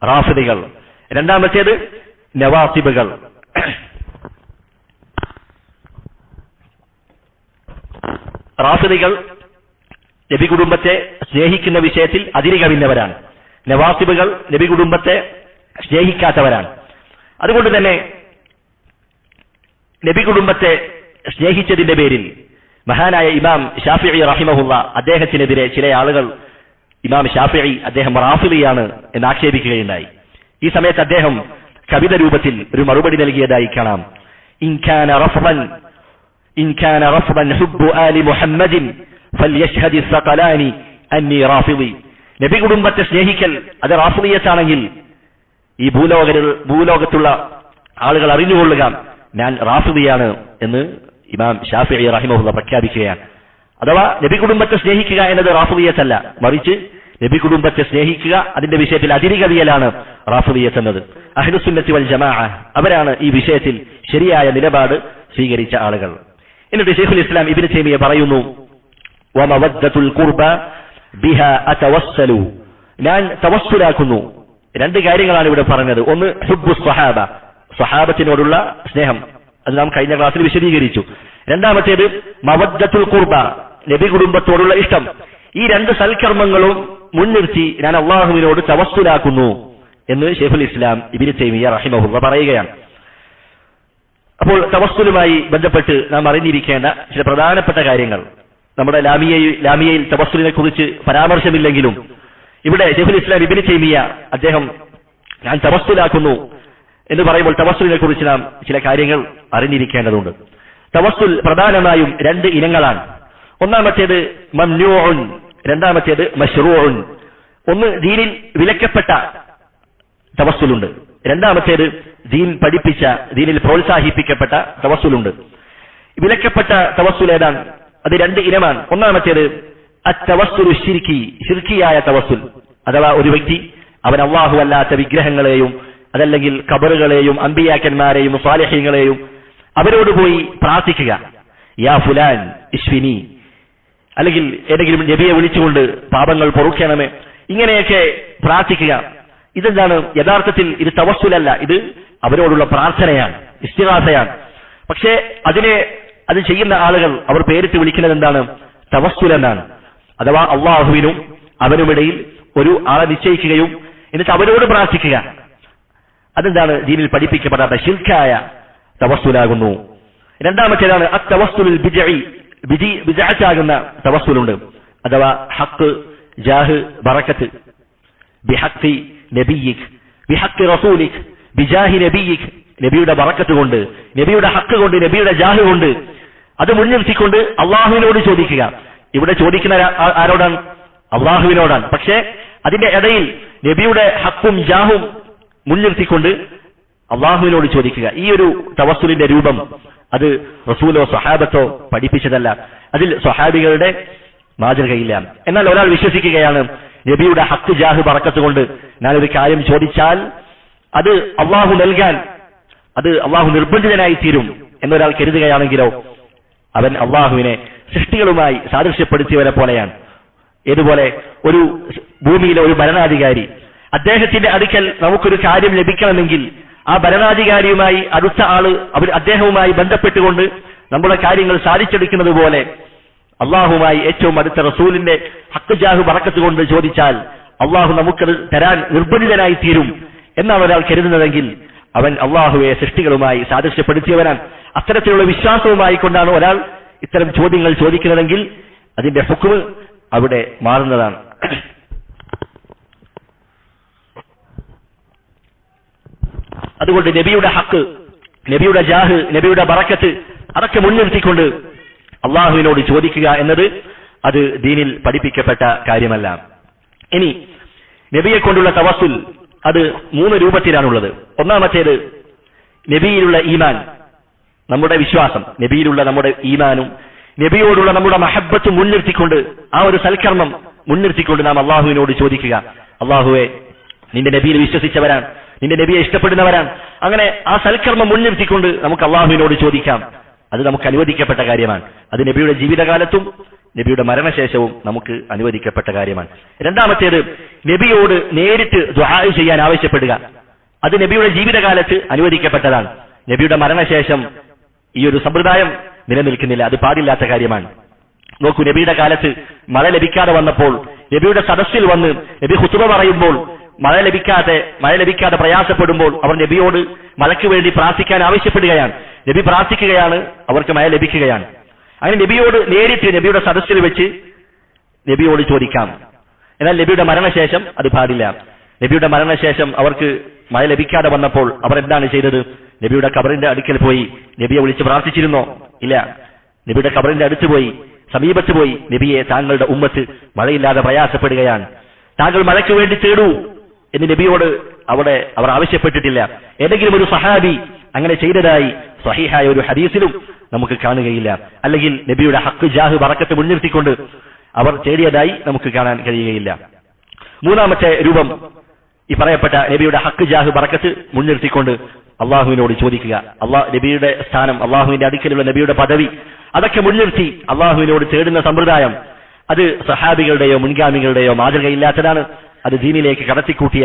റാഫിദികൾ, രണ്ടാമത്തേത് നവാസിബുകൾ. റാഫിദികൾ നബി കുടുംബത്തെ സ്നേഹിക്കുന്ന വിഷയത്തിൽ അതിര് കവിഞ്ഞവരാണ്. നവാസിബുകൾ നബി കുടുംബത്തെ സ്നേഹിക്കാത്തവരാണ്. അതുകൊണ്ട് തന്നെ നബി കുടുംബത്തെ സ്നേഹിച്ചതിന്റെ പേരിൽ മഹാനായ ഇമാം ഷാഫിഈ റഹിമഹുള്ള അദ്ദേഹത്തിനെതിരെ ചില ആളുകൾ ഇമാം ഷാഫിഈ അദ്ദേഹം റാഫിദിയാണ് എന്ന് ആക്ഷേപിക്കുകയുണ്ടായി. ഈ സമയത്ത് അദ്ദേഹം കവിത രൂപത്തിൽ ഒരു മറുപടി നൽകിയതായി കാണാം. ഇൻ കാന റഫ്ബൻ ഹുബ്ബു ആലി മുഹമ്മദിൻ ഫൽയശ്ഹദി സഖലാനി അന്നി റാഫിദി. നബി കുടുംബത്തെ സ്നേഹിക്കൽ അത് റാഫിദിയത്താണെങ്കിൽ ഈ ഭൂലോകത്തുള്ള ആളുകൾ അറിഞ്ഞുകൊള്ളുക ഞാൻ റാഫിദിയാണ് എന്ന് ഇമാം ഷാഫിഈ റഹിമഹുള്ള പ്രഖ്യാപിക്കുകയാണ്. അഥവാ നബി കുടുംബത്തെ സ്നേഹിക്കുക എന്നത് റാഫിദിയത്തല്ല, മറിച്ച് നബി കുടുംബത്തെ സ്നേഹിക്കുക അതിന്റെ വിഷയത്തിൽ അതിര് കവിയലാണ് റാഫിദിയത്ത് എന്നത്. അഹ്ലുസുന്നത്തി വൽ ജമാഅ അവരാണ് ഈ വിഷയത്തിൽ ശരിയായ നിലപാട് സ്വീകരിച്ച ആളുകൾ. എന്നിട്ട് ശൈഖുൽ ഇസ്ലാം ഇബ്നു തൈമിയ്യ പറയുന്നു, വമവദ്ദത്തുൽ ഖുർബ ബിഹാ അതവസ്സലു, ഞാൻ തവസ്സുലാക്കുന്നു. രണ്ട് കാര്യങ്ങളാണ് ഇവിടെ പറഞ്ഞത്. ഒന്ന് ഹുബ്ബു സ്വഹാബ, സ്വഹാബത്തിനോടുള്ള സ്നേഹം, അത് നാം കഴിഞ്ഞ ക്ലാസ്സിൽ വിശദീകരിച്ചു. രണ്ടാമത്തേത് മവദ്ദത്തുൽ ഖുർബ, നബി കുടുംബത്തോടുള്ള ഇഷ്ടം. ഈ രണ്ട് സൽക്കർമ്മങ്ങളും മുൻനിർത്തി ഞാൻ അള്ളാഹുവിനോട് തവസ്സുലാക്കുന്നു എന്ന് ശൈഖുൽ ഇസ്ലാം ഇബ്നു തൈമിയ്യ റഹിമഹുള്ള പറയുകയാണ്. അപ്പോൾ തവസ്സുലുമായി ബന്ധപ്പെട്ട് നാം അറിഞ്ഞിരിക്കേണ്ട ചില പ്രധാനപ്പെട്ട കാര്യങ്ങൾ, നമ്മുടെ ലാമിയയിൽ തവസ്സുലിനെ കുറിച്ച് പരാമർശമില്ലെങ്കിലും ഇവിടെ ശൈഖുൽ ഇസ്ലാം ഇബ്നു തൈമിയ്യ അദ്ദേഹം ഞാൻ തവസ്സുലാക്കുന്നു എന്ന് പറയുമ്പോൾ തവസ്സുലിനെ കുറിച്ച് നാം ചില കാര്യങ്ങൾ അറിഞ്ഞിരിക്കേണ്ടതുണ്ട്. തവസ്സുൽ പ്രധാനമായും രണ്ട് ഇനങ്ങളാണ്. ഒന്നാമത്തേത് മംനൂഉൻ, രണ്ടാമത്തേത് മശ്റൂഉൻ. ഒന്ന് ദീനിൽ വിലക്കപ്പെട്ട തവസ്സുലുണ്ട്, രണ്ടാമത്തേത് ദീൻ പഠിപ്പിച്ച, ദീനിൽ പ്രോത്സാഹിപ്പിക്കപ്പെട്ട തവസ്സുലുണ്ട്. വിലക്കപ്പെട്ട തവസ്സുൽ ഏതാണ്? അത് രണ്ട് ഇനമാണ്. ഒന്നാമത്തേത് അത്തവസ്സുലു ശിർക്കി, ശിർക്കിയായ തവസ്സുൽ. അഥവാ ഒരു വ്യക്തി അവൻ അല്ലാഹു അല്ലാത്ത വിഗ്രഹങ്ങളെയും അതല്ലെങ്കിൽ ഖബറുകളെയും അമ്പിയാക്കന്മാരെയും സാലിഹീങ്ങളെയും അവരോട് പോയി പ്രാർത്ഥിക്കുക, യാ ഫുലാൻ ഇശ്വിനി, അല്ലെങ്കിൽ ഏതെങ്കിലും നബിയെ വിളിച്ചുകൊണ്ട് പാപങ്ങൾ പൊറുക്കണമേ, ഇങ്ങനെയൊക്കെ പ്രാർത്ഥിക്കുക. ഇതെന്താണ്? യഥാർത്ഥത്തിൽ ഇത് തവസ്സുലല്ല, ഇത് അവരോടുള്ള പ്രാർത്ഥനയാണ്, ഇസ്തിഗാസയാണ്. പക്ഷേ അത് ചെയ്യുന്ന ആളുകൾ അവർ പേരിട്ട് വിളിക്കുന്നത് എന്താണ്? തവസ്സുൽ എന്നാണ്. അഥവാ അള്ളാഹുവിനും അവനുമിടയിൽ ഒരു ആളെ നിശ്ചയിക്കുകയും എന്നിട്ട് അവരോട് പ്രാർത്ഥിക്കുക. അതെന്താണ്? ദീനിൽ പഠിപ്പിക്കപ്പെടാത്ത ശിർക്കായ തവസ്സുലാകുന്നു. രണ്ടാമത്തേതാണ് അത്തവസ്സുലുൽ ബിദ്ഇ, ബിദ്അത്താകുന്ന തവസ്സുലുണ്ട്. അഥവാ ഹഖ്, ജാഹ്, ബറക്കത്ത്, ബിഹഖി നബിയിക്, ബിഹഖി റസൂലിക്, ബിജാഹി നബിയിക്, നബിയുടെ ബറക്കത്ത് കൊണ്ട്, നബിയുടെ ഹഖ് കൊണ്ട്, നബിയുടെ ജാഹ് കൊണ്ട് അത് മുൻനിർത്തിക്കൊണ്ട് അള്ളാഹുവിനോട് ചോദിക്കുക. ഇവിടെ ചോദിക്കുന്ന ആരോടാണ്? അള്ളാഹുവിനോടാണ്. പക്ഷേ അതിന്റെ ഇടയിൽ നബിയുടെ ഹഖും ജാഹും മുൻനിർത്തിക്കൊണ്ട് അള്ളാഹുവിനോട് ചോദിക്കുക. ഈ ഒരു തവസ്സുലിന്റെ രൂപം അത് റസൂലോ സ്വഹാബത്തോ പഠിപ്പിച്ചതല്ല, അതിൽ സ്വഹാബികളുടെ മാതൃകയില്ല. എന്നാൽ ഒരാൾ വിശ്വസിക്കുകയാണ് നബിയുടെ ഹഖ്, ജാഹ്, ബറക്കത്ത് കൊണ്ട് ഞാനൊരു കാര്യം ചോദിച്ചാൽ അത് അള്ളാഹു നൽകാൻ, അത് അള്ളാഹു നിർബന്ധിതനായി തീരും എന്നൊരാൾ കരുതുകയാണെങ്കിലോ അവൻ അള്ളാഹുവിനെ സൃഷ്ടികളുമായി സാദൃശ്യപ്പെടുത്തിയവരെ പോലെയാണ്. ഏതുപോലെ? ഒരു ഭൂമിയിലെ ഒരു ഭരണാധികാരി, അദ്ദേഹത്തിന്റെ അടുക്കൽ നമുക്കൊരു കാര്യം ലഭിക്കണമെങ്കിൽ ആ ഭരണാധികാരിയുമായി അടുത്ത ആള് അദ്ദേഹവുമായി ബന്ധപ്പെട്ടുകൊണ്ട് നമ്മുടെ കാര്യങ്ങൾ സാധിച്ചെടുക്കുന്നത് പോലെ അള്ളാഹുമായി ഏറ്റവും അടുത്ത റസൂലിന്റെ ഹഖ്, ജാഹ്, ബറക്കത്ത് കൊണ്ട് ചോദിച്ചാൽ അള്ളാഹു നമുക്കത് തരാൻ നിർബന്ധിതനായി തീരും എന്നാണ് ഒരാൾ കരുതുന്നതെങ്കിൽ അവൻ അള്ളാഹുവെ സൃഷ്ടികളുമായി സാദൃശ്യപ്പെടുത്തിയവനാണ്. അത്തരത്തിലുള്ള വിശ്വാസവുമായി കൊണ്ടാണ് ഒരാൾ ഇത്തരം ചോദ്യങ്ങൾ ചോദിക്കുന്നതെങ്കിൽ അതിന്റെ ഹുക്മ് അവിടെ മാറുന്നതാണ്. അതുകൊണ്ട് നബിയുടെ ഹക്ക്, നബിയുടെ ജാഹ്, നബിയുടെ ബറക്കത്ത് അതൊക്കെ മുൻനിർത്തിക്കൊണ്ട് അള്ളാഹുവിനോട് ചോദിക്കുക എന്നത് അത് ദീനിൽ പഠിപ്പിക്കപ്പെട്ട കാര്യമല്ല. ഇനി നബിയെ കൊണ്ടുള്ള തവസ്സുൽ അത് 3 രൂപത്തിലാണുള്ളത്. ഒന്നാമത്തേത് നബിയിലുള്ള ഈമാൻ, നമ്മുടെ വിശ്വാസം, നബിയിലുള്ള നമ്മുടെ ഈമാനും നബിയോടുള്ള നമ്മുടെ മഹബ്ബത്തും മുൻനിർത്തിക്കൊണ്ട് ആ ഒരു സൽക്കർമ്മം മുൻനിർത്തിക്കൊണ്ട് നാം അള്ളാഹുവിനോട് ചോദിക്കുക. അള്ളാഹുവെ, നിന്റെ നബിയിൽ വിശ്വസിച്ചവരാണ്, നിന്റെ നബിയെ ഇഷ്ടപ്പെടുന്നവരാണ്. അങ്ങനെ ആ സൽക്കർമ്മം മുൻനിർത്തിക്കൊണ്ട് നമുക്ക് അള്ളാഹുവിനോട് ചോദിക്കാം. അത് നമുക്ക് അനുവദിക്കപ്പെട്ട കാര്യമാണ്. അത് നബിയുടെ ജീവിതകാലത്തും നബിയുടെ മരണശേഷവും നമുക്ക് അനുവദിക്കപ്പെട്ട കാര്യമാണ്. രണ്ടാമത്തേത് നബിയോട് നേരിട്ട് ദുആ ചെയ്യാൻ ആവശ്യപ്പെടുക. അത് നബിയുടെ ജീവിതകാലത്ത് അനുവദിക്കപ്പെട്ടതാണ്. നബിയുടെ മരണശേഷം ഈ ഒരു സമ്പ്രദായം നിലനിൽക്കുന്നില്ല, അത് പാടില്ലാത്ത കാര്യമാണ്. നോക്കൂ, നബിയുടെ കാലത്ത് മഴ ലഭിക്കാതെ വന്നപ്പോൾ നബിയുടെ സദസ്സിൽ വന്ന് നബി ഖുതുബ പറയുമ്പോൾ മഴ ലഭിക്കാതെ പ്രയാസപ്പെടുമ്പോൾ അവർ നബിയോട് മഴയ്ക്ക് വേണ്ടി പ്രാർത്ഥിക്കാൻ ആവശ്യപ്പെടുകയാണ്. നബി പ്രാർത്ഥിക്കുകയാണ്, അവർക്ക് മഴ ലഭിക്കുകയാണ്. അങ്ങനെ നബിയോട് നേരിട്ട് നബിയുടെ സദസ്സിൽ വെച്ച് നബിയോട് ചോദിക്കാം. എന്നാൽ നബിയുടെ മരണശേഷം അത് പാടില്ല. നബിയുടെ മരണശേഷം അവർക്ക് മഴ ലഭിക്കാതെ വന്നപ്പോൾ അവർ എന്താണ് ചെയ്തത്? നബിയുടെ ഖബറിന്റെ അടുക്കൽ പോയി നബിയെ വിളിച്ച് പ്രാർത്ഥിച്ചിരുന്നോ? ഇല്ല. നബിയുടെ ഖബറിന്റെ അടുത്ത് പോയി, സമീപത്ത് പോയി, നബിയെ, താങ്കളുടെ ഉമ്മത്ത് മഴയില്ലാതെ പ്രയാസപ്പെടുകയാണ്, താങ്കൾ മഴയ്ക്ക് വേണ്ടി തേടൂ എന്ന് നബിയോട് അവർ ആവശ്യപ്പെട്ടിട്ടില്ല. ഏതെങ്കിലും ഒരു സഹാബി അങ്ങനെ ചെയ്തതായി സ്വഹീഹായ ഒരു ഹദീസിലും നമുക്ക് കാണുകയില്ല. അല്ലെങ്കിൽ നബിയുടെ ഹക്ക്, ജാഹ്, ബറക്കത്ത് മുൻനിർത്തിക്കൊണ്ട് അവർ തേടിയതായി നമുക്ക് കാണാൻ കഴിയുകയില്ല. മൂന്നാമത്തെ രൂപം ഈ പറയപ്പെട്ട നബിയുടെ ഹക്ക്, ജാഹ്, ബറക്കത്ത് മുൻനിർത്തിക്കൊണ്ട് അള്ളാഹുവിനോട് ചോദിക്കുക. നബിയുടെ സ്ഥാനം, അള്ളാഹുവിന്റെ അടുക്കലുള്ള നബിയുടെ പദവി, അതൊക്കെ മുൻനിർത്തി അള്ളാഹുവിനോട് തേടുന്ന സമ്പ്രദായം അത് സഹാബികളുടെയോ മുൻഗാമികളുടെയോ മാതൃകയില്ലാത്തതാണ്. അത് ദീനിലേക്ക് കടത്തിക്കൂട്ടിയ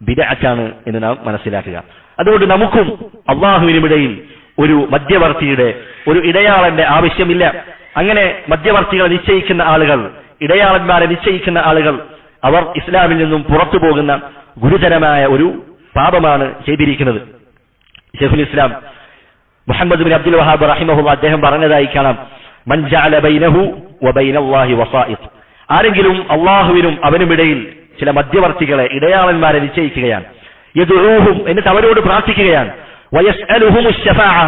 ബിദ്അത്താണ് എന്ന് നാം മനസ്സിലാക്കുക. അതുകൊണ്ട് നമുക്കും അള്ളാഹുവിനുമിടയിൽ ഒരു മധ്യവർത്തിയുടെ, ഒരു ഇടയാളന്റെ ആവശ്യമില്ല. അങ്ങനെ മധ്യവർത്തികളെ നിശ്ചയിക്കുന്ന ആളുകൾ, ഇടയാളന്മാരെ നിശ്ചയിക്കുന്ന ആളുകൾ, അവർ ഇസ്ലാമിൽ നിന്നും പുറത്തു പോകുന്ന ഗുരുതരമായ ഒരു പാപമാണ് ചെയ്തിരിക്കുന്നത്. ശൈഖുൽ ഇസ്ലാം മുഹമ്മദ് ബിൻ അബ്ദുൽ വഹാബ് റഹിമഹുല്ലാഹ് അദ്ദേഹം പറഞ്ഞതായി കാണാം, മൻ ജഅല ബൈനഹു വബൈനല്ലാഹി വസായിത്. ആരെങ്കിലും അള്ളാഹുവിനും അവനുമിടയിൽ ചില മധ്യവർത്തികളെ, ഇടയാളന്മാരെ നിശ്ചയിക്കുകയാണ്, യദ്ഉഹും, എന്നിട്ട് അവരോട് പ്രാർത്ഥിക്കുകയാണ്, വയസ്അലുഹും അശ്ശഫാഅ,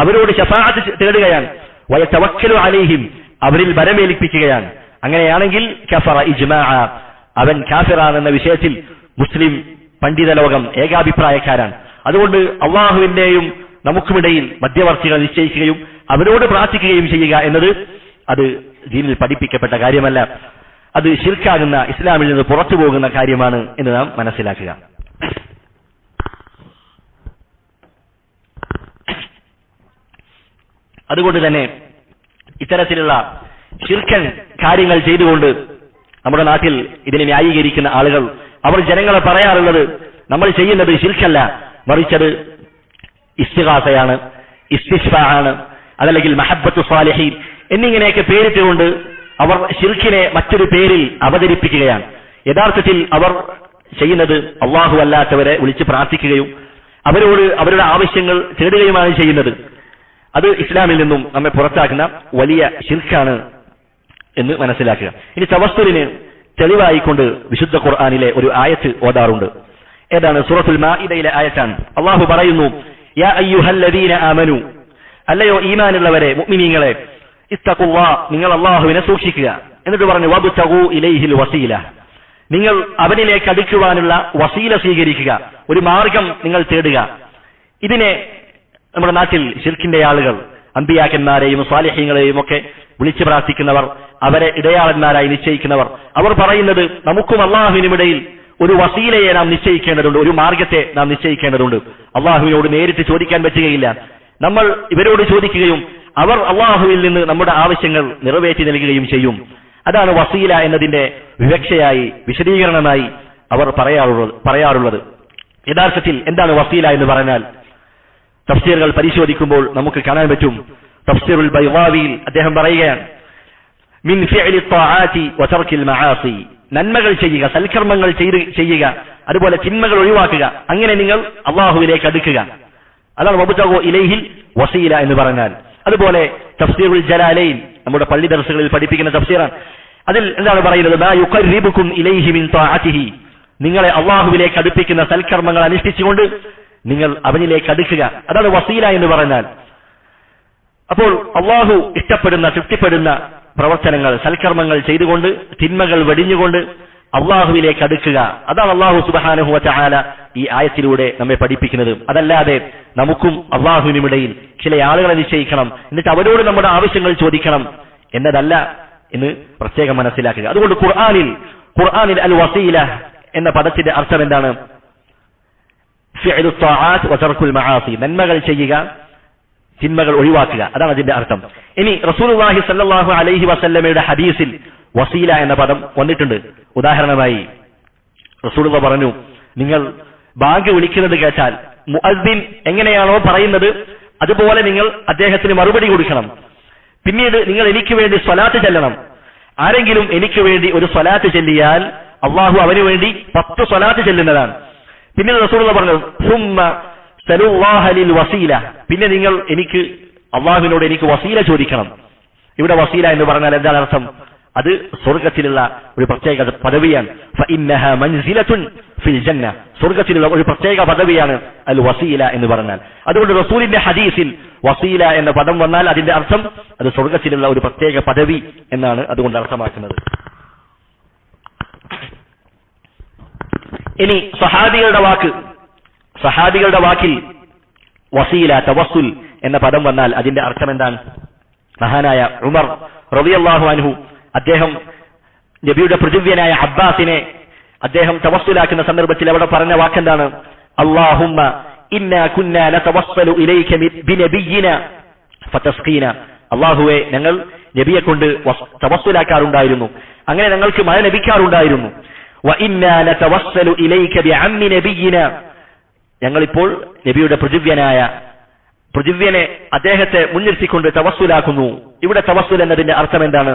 അവരോട് ശഫാഅത്ത് തേടുകയാണ്, വയതവക്കലു അലൈഹിം, അവരിൽ ബരമേൽപ്പിക്കുകയാണ്. അങ്ങനെയാണെങ്കിൽ കഫറ ഇജ്മാഅ, അവൻ കാഫിറാണെന്ന വിഷയത്തിൽ മുസ്ലിം പണ്ഡിത ലോകം ഏകാഭിപ്രായക്കാരാണ്. അതുകൊണ്ട് അള്ളാഹുവിന്റെയും നമുക്കുമിടയിൽ മധ്യവർത്തികൾ നിശ്ചയിക്കുകയും അവരോട് പ്രാർത്ഥിക്കുകയും ചെയ്യുക എന്നത് അത് ദീനിൽ പഠിപ്പിക്കപ്പെട്ട കാര്യമല്ല. അത് ശിർക്കാകുന്ന, ഇസ്ലാമിൽ നിന്ന് പുറത്തു പോകുന്ന കാര്യമാണ് എന്ന് നാം മനസ്സിലാക്കുക. അതുകൊണ്ട് തന്നെ ഇത്തരത്തിലുള്ള ശിർക്കൻ കാര്യങ്ങൾ ചെയ്തുകൊണ്ട് നമ്മുടെ നാട്ടിൽ ഇതിനെ ന്യായീകരിക്കുന്ന ആളുകൾ, അവർ ജനങ്ങളെ പറയാറുള്ളത് നമ്മൾ ചെയ്യുന്നത് ശിർക്കല്ല, മറിച്ചത് ഇസ്തിഗാസയാണ്, ഇസ്തിശ്ഫാഅാണ്, അതല്ലെങ്കിൽ മഹബ്ബത്തു സ്വാലിഹീൻ എന്നിങ്ങനെയൊക്കെ പേരിട്ടുകൊണ്ട് അവർ ശിർക്കിനെ മറ്റൊരു പേരിൽ അവതരിപ്പിക്കുകയാണ്. യഥാർത്ഥത്തിൽ അവർ ചെയ്യുന്നത് അള്ളാഹു അല്ലാത്തവരെ വിളിച്ച് പ്രാർത്ഥിക്കുകയും അവരോട് അവരുടെ ആവശ്യങ്ങൾ തേടുകയുമാണ് ചെയ്യുന്നത്. അത് ഇസ്ലാമിൽ നിന്നും നമ്മെ പുറത്താക്കുന്ന വലിയ ശിർക്കാണ് എന്ന് മനസ്സിലാക്കുക. ഇനി തവസ്സുലിന് തെളിവായിക്കൊണ്ട് വിശുദ്ധ ഖുർആനിലെ ഒരു ആയത്ത് ഓതാറുണ്ട്. ഏതാണ്? സൂറത്തുൽ മാഇദയിലെ ആയത്താണ്. അള്ളാഹു പറയുന്നു, യാ അയ്യുഹല്ലദീന ആമനു, അല്ലയോ ഈമാനുള്ളവരെ, മുഅ്മിനീങ്ങളെ, ഇത്തഖുല്ലാഹ്, നിങ്ങൾ അള്ളാഹുവിനെ സൂക്ഷിക്കുക. എന്നിട്ട് പറഞ്ഞു, വബ്തഗൂ ഇലൈഹിൽ വസീല, നിങ്ങൾ അവനിലേക്ക് അടുക്കുവാനുള്ള വസീല സ്വീകരിക്കുക, ഒരു മാർഗം നിങ്ങൾ തേടുക. ഇതിനെ നമ്മുടെ നാട്ടിൽ ശിർക്കിന്റെ ആളുകൾ, അമ്പിയാക്കന്മാരെയും സ്വാലിഹീങ്ങളെയും ഒക്കെ വിളിച്ചു പ്രാർത്ഥിക്കുന്നവർ, അവരെ ഇടയാളന്മാരായി നിശ്ചയിക്കുന്നവർ, അവർ പറയുന്നത് നമുക്കും അള്ളാഹുവിനുമിടയിൽ ഒരു വസീലയെ നാം നിശ്ചയിക്കേണ്ടതുണ്ട്, ഒരു മാർഗത്തെ നാം നിശ്ചയിക്കേണ്ടതുണ്ട്. അള്ളാഹുവിനോട് നേരിട്ട് ചോദിക്കാൻ പറ്റുകയില്ല. നമ്മൾ ഇവരോട് ചോദിക്കുകയും അവർ അള്ളാഹുവിൽ നിന്ന് നമ്മുടെ ആവശ്യങ്ങൾ നിറവേറ്റി നൽകുകയും ചെയ്യും. അതാണ് വസീല എന്നതിന്റെ വിവക്ഷയായി, വിശദീകരണമായി അവർ പറയാറുള്ളത്. യഥാർത്ഥത്തിൽ എന്താണ് വസീല എന്ന് പറഞ്ഞാൽ, തഫ്സീറുകൾ പരിശോധിക്കുമ്പോൾ നമുക്ക് കാണാൻ പറ്റും. തഫ്സീറുൽ ബൈളാവിയിൽ അദ്ദേഹം പറയുകയാണ്, മിൻ ഫിഅലി ത്വാആതി വതർക്കിൽ മആസി, നന്മകൾ ചെയ്യുക, സൽക്കർമ്മങ്ങൾ ചെയ്യുക, അതുപോലെ തിന്മകൾ ഒഴിവാക്കുക. അങ്ങനെ നിങ്ങൾ അള്ളാഹുവിലേക്ക് അടുക്കുക. അതാണ് വബ്തഗൂ ഇലൈഹിൽ വസീല എന്ന് പറഞ്ഞാൽ. അതുപോലെ തഫ്സീറുൽ ജലാലൈൻ നമ്മുടെ പള്ളി ദർസുകളിൽ പഠിപ്പിക്കുന്ന തഫ്സീറാണ്. അതിൽ എന്താണ് പറയുന്നത്? മാ യുഖർരിബുകും ഇലൈഹി മിൻ ത്വാഅതിഹി, നിങ്ങളെ അള്ളാഹുവിലേക്ക് അടുപ്പിക്കുന്ന സൽക്കർമ്മങ്ങൾ അനുഷ്ഠിച്ചുകൊണ്ട് നിങ്ങൾ അവനിലേക്ക് അടുക്കുക. അതാണ് വസീല എന്ന് പറഞ്ഞാൽ. അപ്പോൾ അള്ളാഹു ഇഷ്ടപ്പെടുന്ന തൃപ്തിപ്പെടുന്ന പ്രവർത്തനങ്ങൾ സൽക്കർമ്മങ്ങൾ ചെയ്തുകൊണ്ട് തിന്മകൾ വെടിഞ്ഞുകൊണ്ട് അള്ളാഹുവിലേക്ക് അടുക്കുക. അതാണ് അള്ളാഹു സുബ്ഹാനഹു വ തആല ഈ ആയത്തിലൂടെ നമ്മെ പഠിപ്പിക്കുന്നത്. അതല്ലാതെ നമുക്കും അള്ളാഹുവിനുമിടയിൽ ചില ആളുകളെ നിശ്ചയിക്കണം, എന്നിട്ട് അവരോട് നമ്മുടെ ആവശ്യങ്ങൾ ചോദിക്കണം എന്നതല്ല എന്ന് പ്രത്യേകം മനസ്സിലാക്കുക. അതുകൊണ്ട് ഖുർആനിൽ അൽ വസീല എന്ന പദത്തിന്റെ അർത്ഥം എന്താണ്? ഫിഅലു ത്വാആത്ത് വ തർക്കുൽ മആസി, നന്മകൾ ചെയ്യുക തിന്മകൾ ഒഴിവാക്കുക, അതാണ് അതിന്റെ അർത്ഥം. ഇനി റസൂലുള്ളാഹി സ്വല്ലല്ലാഹു അലൈഹി വസല്ലമയുടെ ഹദീസിൽ വസീല എന്ന പദം വന്നിട്ടുണ്ട്. ഉദാഹരണമായി റസൂലുള്ളാഹി പറഞ്ഞു, നിങ്ങൾ ബാങ്ക് വിളിക്കുന്നത് കേട്ടാൽ മുഅദ്ദിൻ എങ്ങനെയാണോ പറയുന്നത് അതുപോലെ നിങ്ങൾ അദ്ദേഹത്തിന് മറുപടി കൊടുക്കണം. പിന്നീട് നിങ്ങൾ എനിക്ക് വേണ്ടി സ്വലാത്ത് ചെല്ലണം. ആരെങ്കിലും എനിക്ക് വേണ്ടി ഒരു സ്വലാത്ത് ചെല്ലിയാൽ അള്ളാഹു അവന് വേണ്ടി 10 സ്വലാത്ത് ചെല്ലുന്നതാണ്. പിന്നീട് റസൂലുള്ളാഹി പറഞ്ഞു, സുമ്മ സലുല്ലാഹ ലിൽ വസീല, പിന്നെ നിങ്ങൾ എനിക്ക് അള്ളാഹുവിനോട് എനിക്ക് വസീല ചോദിക്കണം. ഇവിടെ വസീല എന്ന് പറഞ്ഞാൽ എന്താണ് അർത്ഥം? അത് സ്വർഗത്തിലുള്ള ഒരു പ്രത്യേക പദവിയാണ്. ഫഇന്നഹാ മൻസിലത്തുൻ ഫിൽ ജന്ന, സ്വർഗത്തിലുള്ള ഒരു പ്രത്യേക പദവിയാണ് അൽ വസീല എന്ന് പറഞ്ഞാൽ. അതുകൊണ്ട് റസൂലിന്റെ ഹദീസിൽ വസീല എന്ന പദം വന്നാൽ അതിന്റെ അർത്ഥം അത് സ്വർഗത്തിലുള്ള ഒരു പ്രത്യേക പദവി എന്നാണ് അതുകൊണ്ട് അർത്ഥമാക്കുന്നത്. ഇനി സഹാബികളുടെ വാക്കിൽ വസീല തവസ്സുൽ എന്ന പദം വന്നാൽ അതിന്റെ അർത്ഥം എന്താണ്? മഹാനായ ഉമർ റളിയല്ലാഹു അൻഹു അദ്ദേഹം നബിയുടെ പ്രതിവ്യനായ അബ്ബാസിനെ അദ്ദേഹം തവസ്സുലാക്കുന്ന സന്ദർഭത്തിൽ അവിടെ പറഞ്ഞ വാക്കെന്താണ്? അല്ലാഹുമ്മ ഇന്നാ കുന്നാ നതവസ്സലു ഇലൈക ബിനബിയിന ഫതസ്ഖീന, അല്ലാഹുവേ ഞങ്ങൾ നബിയെ കൊണ്ട് തവസ്സുലാക്കാറുണ്ടായിരുന്നു, അങ്ങനെ ഞങ്ങൾക്ക് മഴ ലഭിക്കാറുണ്ടായിരുന്നു. വ ഇന്നാ നതവസ്സലു ഇലൈക ബിഅമ്മി നബിയിന, ഞങ്ങളിപ്പോൾ നബിയുടെ പ്രതിവ്യനെ അദ്ദേഹത്തെ മുൻനിർത്തിക്കൊണ്ട് തവസ്സുലാക്കുന്നു. ഇവിടെ തവസ്സുൽ എന്നതിന്റെ അർത്ഥം എന്താണ്?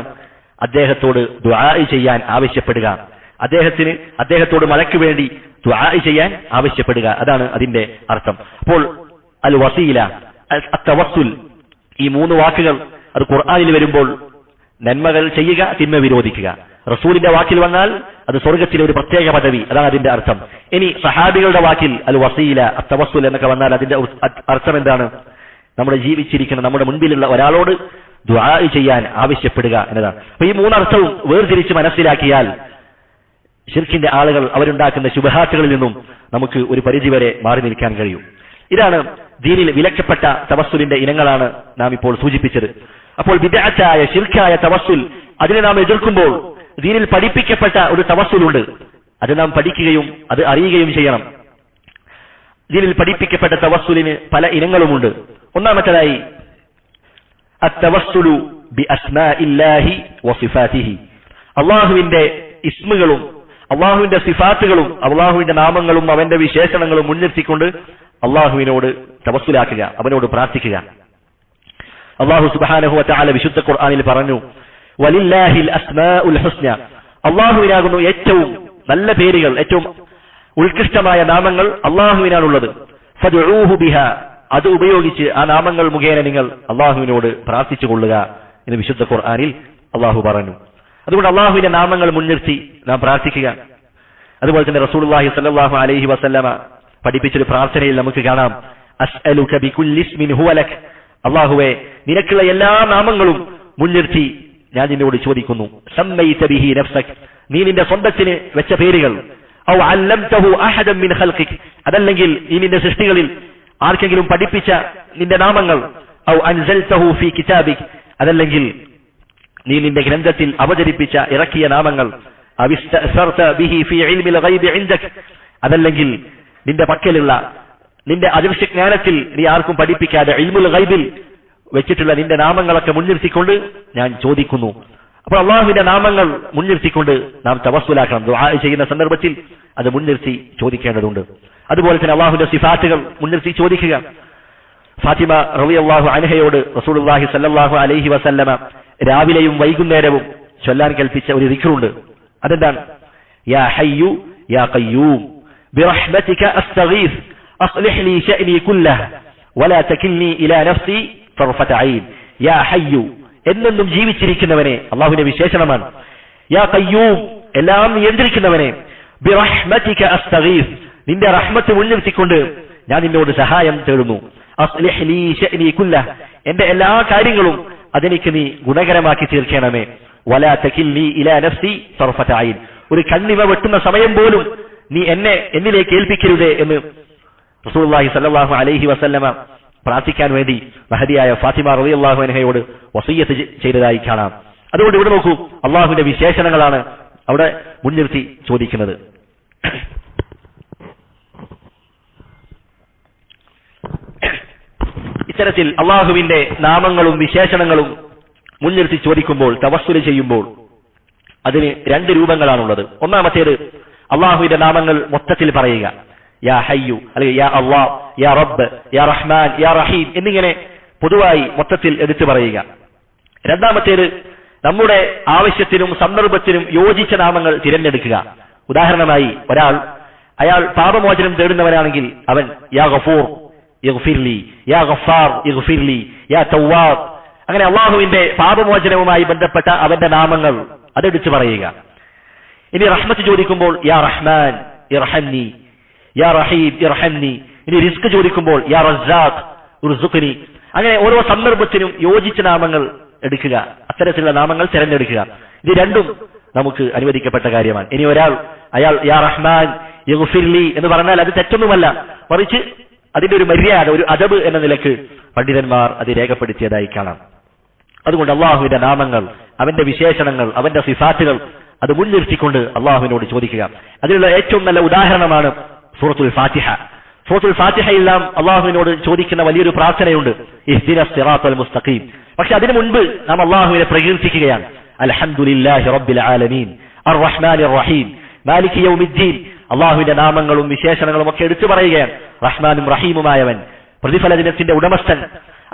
അദ്ദേഹത്തോട് ദുആ ചെയ്യാൻ ആവശ്യപ്പെടുക, അദ്ദേഹത്തോട് മലക്ക് വേണ്ടി ദുആ ചെയ്യാൻ ആവശ്യപ്പെടുക, അതാണ് അതിന്റെ അർത്ഥം. അപ്പോൾ അൽ വസീല തവസ്സുൽ ഈ 3 വാക്കുകൾ അത് ഖുർആനിൽ വരുമ്പോൾ നന്മകൾ ചെയ്യുക തിന്മ വിരോധിക്കുക. റസൂലിന്റെ വാക്കിൽ വന്നാൽ അത് സ്വർഗത്തിലെ ഒരു പ്രത്യേക പദവി, അതാണ് അതിന്റെ അർത്ഥം. ഇനി സഹാബികളുടെ വാക്കിൽ അൽ വസീല തവസ്സുൽ എന്നൊക്കെ വന്നാൽ അതിന്റെ അർത്ഥം എന്താണ്? നമ്മുടെ ജീവിച്ചിരിക്കുന്ന നമ്മുടെ മുൻപിലുള്ള ഒരാളോട് ദുആ ചെയ്യാൻ ആവശ്യപ്പെടുക എന്നതാണ്. അപ്പൊ ഈ 3 അർത്ഥവും വേർതിരിച്ച് മനസ്സിലാക്കിയാൽ ശിർക്കിന്റെ ആളുകൾ അവരുണ്ടാക്കുന്ന ശുബഹാത്തുകളിൽ നിന്നും നമുക്ക് ഒരു പരിധിവരെ മാറി നിൽക്കാൻ കഴിയും. ഇതാണ് ദീനിൽ വിലക്കപ്പെട്ട തവസ്സുലിന്റെ ഇനങ്ങളാണ് നാം ഇപ്പോൾ സൂചിപ്പിച്ചത്. അപ്പോൾ ബിദ്അത്തായ ശിർക്കായ തവസ്സുൽ അതിനെ നാം എതിർക്കുമ്പോൾ ദീനിൽ പഠിപ്പിക്കപ്പെട്ട ഒരു തവസ്സുലുണ്ട്, അത് നാം പഠിക്കുകയും അത് അറിയുകയും ചെയ്യണം. ദീനിൽ പഠിപ്പിക്കപ്പെട്ട തവസ്സുലിന് പല ഇനങ്ങളുമുണ്ട്. ഒന്നാമത്തേതായി അത്തവസ്സുലു ബി അസ്മാഇല്ലാഹി വസിഫാതിഹി, അള്ളാഹുവിന്റെ ഇസ്മുകളും അള്ളാഹുവിന്റെ സിഫാത്തുകളും അള്ളാഹുവിന്റെ നാമങ്ങളും അവന്റെ വിശേഷണങ്ങളും മുൻനിർത്തിക്കൊണ്ട് അള്ളാഹുവിനോട് തവസ്സുലാക്കുക, അവനോട് പ്രാർത്ഥിക്കുക. അള്ളാഹു സുബ്ഹാനഹു വ തആല വിശുദ്ധ ഖുർആനിൽ പറഞ്ഞു, വലില്ലാഹിൽ അസ്മാഉൽ ഹുസ്ന, അള്ളാഹുവിനാകുന്നു ഏറ്റവും നല്ല പേരുകൾ, ഏറ്റവും ഉത്കൃഷ്ടമായ നാമങ്ങൾ അള്ളാഹുവിനാണുള്ളത്. ഫദ്ഉഹു ബിഹാ, അത് ഉപയോഗിച്ച് ആ നാമങ്ങൾ മുഖേന നിങ്ങൾ അള്ളാഹുവിനോട് പ്രാർത്ഥിച്ചു കൊള്ളുക എന്ന് വിശുദ്ധ ഖുർആനിൽ അള്ളാഹു പറഞ്ഞു. അതുകൊണ്ട് അള്ളാഹുവിന്റെ നാമങ്ങൾ മുൻനിർത്തി നാം പ്രാർത്ഥിക്കുക. അതുപോലെ തന്നെ റസൂലുള്ളാഹി സ്വല്ലല്ലാഹു അലൈഹി വസല്ലമ പഠിപ്പിച്ചൊരു പ്രാർത്ഥനയിൽ നമുക്ക് കാണാം, അസ്അലുക ബികുല്ലി ഇസ്മിൻ ഹുവ ലക്, അള്ളാഹുവേ നിനക്കുള്ള എല്ലാ നാമങ്ങളും മുൻനിർത്തി ഞാൻ നിന്നോട് ചോദിക്കുന്നു. സമ്മൈത ബിഹി നഫ്സക്, നീ നിന്റെ സ്വന്തത്തിന് വെച്ച പേരുകൾ. ഔ അല്ലംതഹു അഹദൻ മിൻ ഖൽഖിക്, അതല്ലെങ്കിൽ നീ നിന്റെ സൃഷ്ടികളിൽ ആർക്കെങ്കിലും പഠിപ്പിച്ച നിന്റെ നാമങ്ങൾ. ഔ അൻസൽതഹു ഫീ കിതാബിക്, അതല്ലെങ്കിൽ നീ നിന്റെ ഗ്രന്ഥത്തിൽ അവതരിപ്പിച്ച ഇറക്കിയ നാമങ്ങൾ. അവിസ്തഅ്സർത ബിഹി ഫീ ഇൽമിൽ ഗൈബി ഇൻദക്, അതല്ലെങ്കിൽ നിന്റെ പക്കലുള്ള നിന്റെ അദൃശ്യ ജ്ഞാനത്തിൽ നീ ആർക്കും പഠിപ്പിക്കാതെ ഇൽമുൽ ഗൈബിൽ വെച്ചിട്ടുള്ള നിന്റെ നാമങ്ങളൊക്കെ മുൻനിർത്തിക്കൊണ്ട് ഞാൻ ചോദിക്കുന്നു. അപ്പോൾ അള്ളാഹുവിന്റെ നാമങ്ങൾ മുൻനിർത്തിക്കൊണ്ട് നാം തവസ്സുലാക്കണം. ദുആ ചെയ്യുന്ന സന്ദർഭത്തിൽ അത് മുൻനിർത്തി ചോദിക്കേണ്ടതുണ്ട്. അതുപോലെ തന്നെ അള്ളാഹുവിന്റെ സിഫാത്തുകൾ മുൻനിർത്തി ചോദിക്കുക. ഫാത്തിമ റളിയല്ലാഹു അൻഹയോട് റസൂലുള്ളാഹി സ്വല്ലല്ലാഹു അലൈഹി വസല്ലമ രാവിലെയും വൈകുന്നേരവും ചൊല്ലാൻ കൽപ്പിച്ച ഒരു ദിക്റുണ്ട്. അതെന്താണ്? യാ ഹയ്യു യാ ഖയ്യൂം, برحمتك أستغيث أصلح لي شأني كله ولا تكلني إلى نفسي طرفة عين يا حي എന്നും ജീവിച്ചിരിക്കുന്നവനെ അല്ലാഹുവിന്റെ വിശേഷണമാണ്. യാ ഖയ്യൂം എല്ലാം നിയന്ത്രിക്കുന്നവനെ, ബിറഹ്മതിക അസ്തഗീസ് നിന്റെ റഹ്മത്ത് മുൻനിർത്തിക്കൊണ്ട് ഞാൻ നിന്നോട് സഹായം തേടുന്നു. അസ്ലിഹ് ലീ ശഅനി കുല്ലഹ് എന്റെ എല്ലാ കാര്യങ്ങളും അതെനിക്ക് നീ ഗുണകരമാക്കി തീർക്കണമേ. വലാ തകിൽനി ഇലാ നഫ്സി തർഫത ഐൻ ഒരു കണ്ണിമ വെട്ടുന്ന സമയം പോലും നീ എന്നിലേക്ക് ഏൽപ്പിക്കരുതേ എന്ന് റസൂലുള്ളാഹി സ്വല്ലല്ലാഹു അലൈഹി വസല്ലമ പ്രാർത്ഥിക്കാൻ വേണ്ടി മഹദിയായ ഫാത്തിമ റളിയല്ലാഹു അൻഹയോട് വസിയ്യത്ത് ചെയ്തതായി കാണാം. അതുകൊണ്ട് ഇവിടെ നോക്കൂ, അള്ളാഹുവിന്റെ വിശേഷണങ്ങളാണ് അവിടെ മുൻനിർത്തി ചോദിക്കുന്നത്. ഇത്തരത്തിൽ അള്ളാഹുവിന്റെ നാമങ്ങളും വിശേഷണങ്ങളും മുൻനിർത്തി ചോദിക്കുമ്പോൾ, തവസ്സുൽ ചെയ്യുമ്പോൾ അതിന് രണ്ട് രൂപങ്ങളാണുള്ളത്. ഒന്നാമത്തേത് അള്ളാഹുവിന്റെ നാമങ്ങൾ മൊത്തത്തിൽ പറയുക, യാ ഹയ്യു അല്ലെങ്കിൽ യാ അല്ലാഹ്, യാ റബ്ബ്, യാ റഹ്മാൻ, യാ റഹീം എന്നിങ്ങനെ പൊതുവായി മൊത്തത്തിൽ എടുത്തു പറയുക. രണ്ടാമത്തേത് നമ്മുടെ ആവശ്യത്തിനും സന്ദർഭത്തിനും യോജിച്ച നാമങ്ങൾ തിരഞ്ഞെടുക്കുക. ഉദാഹരണമായി അയാൾ പാപമോചനം തേടുന്നവനാണെങ്കിൽ അവൻ യാ ഗഫൂർ ഇഗ്ഫിർലി, യാ ഗഫാർ ഇഗ്ഫിർലി, യാ തവ്വാബ്, അങ്ങനെ അള്ളാഹുവിന്റെ പാപമോചനവുമായി ബന്ധപ്പെട്ട അവന്റെ നാമങ്ങൾ അതെടുത്തു പറയുക. ഇനി റഹ്മത്ത് ചോദിക്കുമ്പോൾ യാ റഹ്മാൻ ഇർഹംനി, യാ റഹീം ഇർഹംനി. ഇനി റിസ്ക് ചോദിക്കുമ്പോൾ യാ റസ്സാഖ് ഉർസുഖ്നി. അങ്ങനെ ഓരോ സന്ദർഭത്തിനും യോജിച്ച നാമങ്ങൾ എടുക്കുക, അത്തരത്തിലുള്ള നാമങ്ങൾ തിരഞ്ഞെടുക്കുക. ഇത് രണ്ടും നമുക്ക് അനുവദിക്കപ്പെട്ട കാര്യമാണ്. ഇനി അയാൾ യാ റഹ്മാൻ ഇഗ്ഫിർലി എന്ന് പറഞ്ഞാൽ അത് തെറ്റൊന്നുമല്ല, മറിച്ച് അതിന്റെ ഒരു മര്യാദ, ഒരു അദബ് എന്ന നിലക്ക് പണ്ഡിതന്മാർ അത് രേഖപ്പെടുത്തിയതായി കാണാം. അതുകൊണ്ട് അള്ളാഹുവിന്റെ നാമങ്ങൾ, അവന്റെ വിശേഷണങ്ങൾ, അവന്റെ സിഫാത്തുകൾ അത് മുൻനിർത്തിക്കൊണ്ട് അള്ളാഹുവിനോട് ചോദിക്കുക. അതിനുള്ള ഏറ്റവും നല്ല ഉദാഹരണമാണ് സൂറത്തുൽ ഫാത്തിഹ. സൂറത്തുൽ ഫാത്തിഹയിൽ നാം അള്ളാഹുവിനോട് ചോദിക്കുന്ന വലിയൊരു പ്രാർത്ഥനയുണ്ട്, ഇഹ്ദിനസ് സിറാത്തൽ മുസ്തഖീം. പക്ഷെ അതിനു മുൻപ് നാം അള്ളാഹുവിനെ പ്രകീർത്തിക്കുകയാണ്. അൽഹംദുലില്ലാഹി റബ്ബിൽ ആലമീൻ അർറഹ്മാനിർ റഹീം മാലികി യൗമിദ്ദീൻ. അള്ളാഹുവിന്റെ നാമങ്ങളും വിശേഷണങ്ങളും ഒക്കെ എടുത്തു പറയുകയാണ്. റഹ്മാനും റഹീമുമായവൻ, പ്രതിഫല ദിനത്തിന്റെ ഉടമസ്ഥൻ.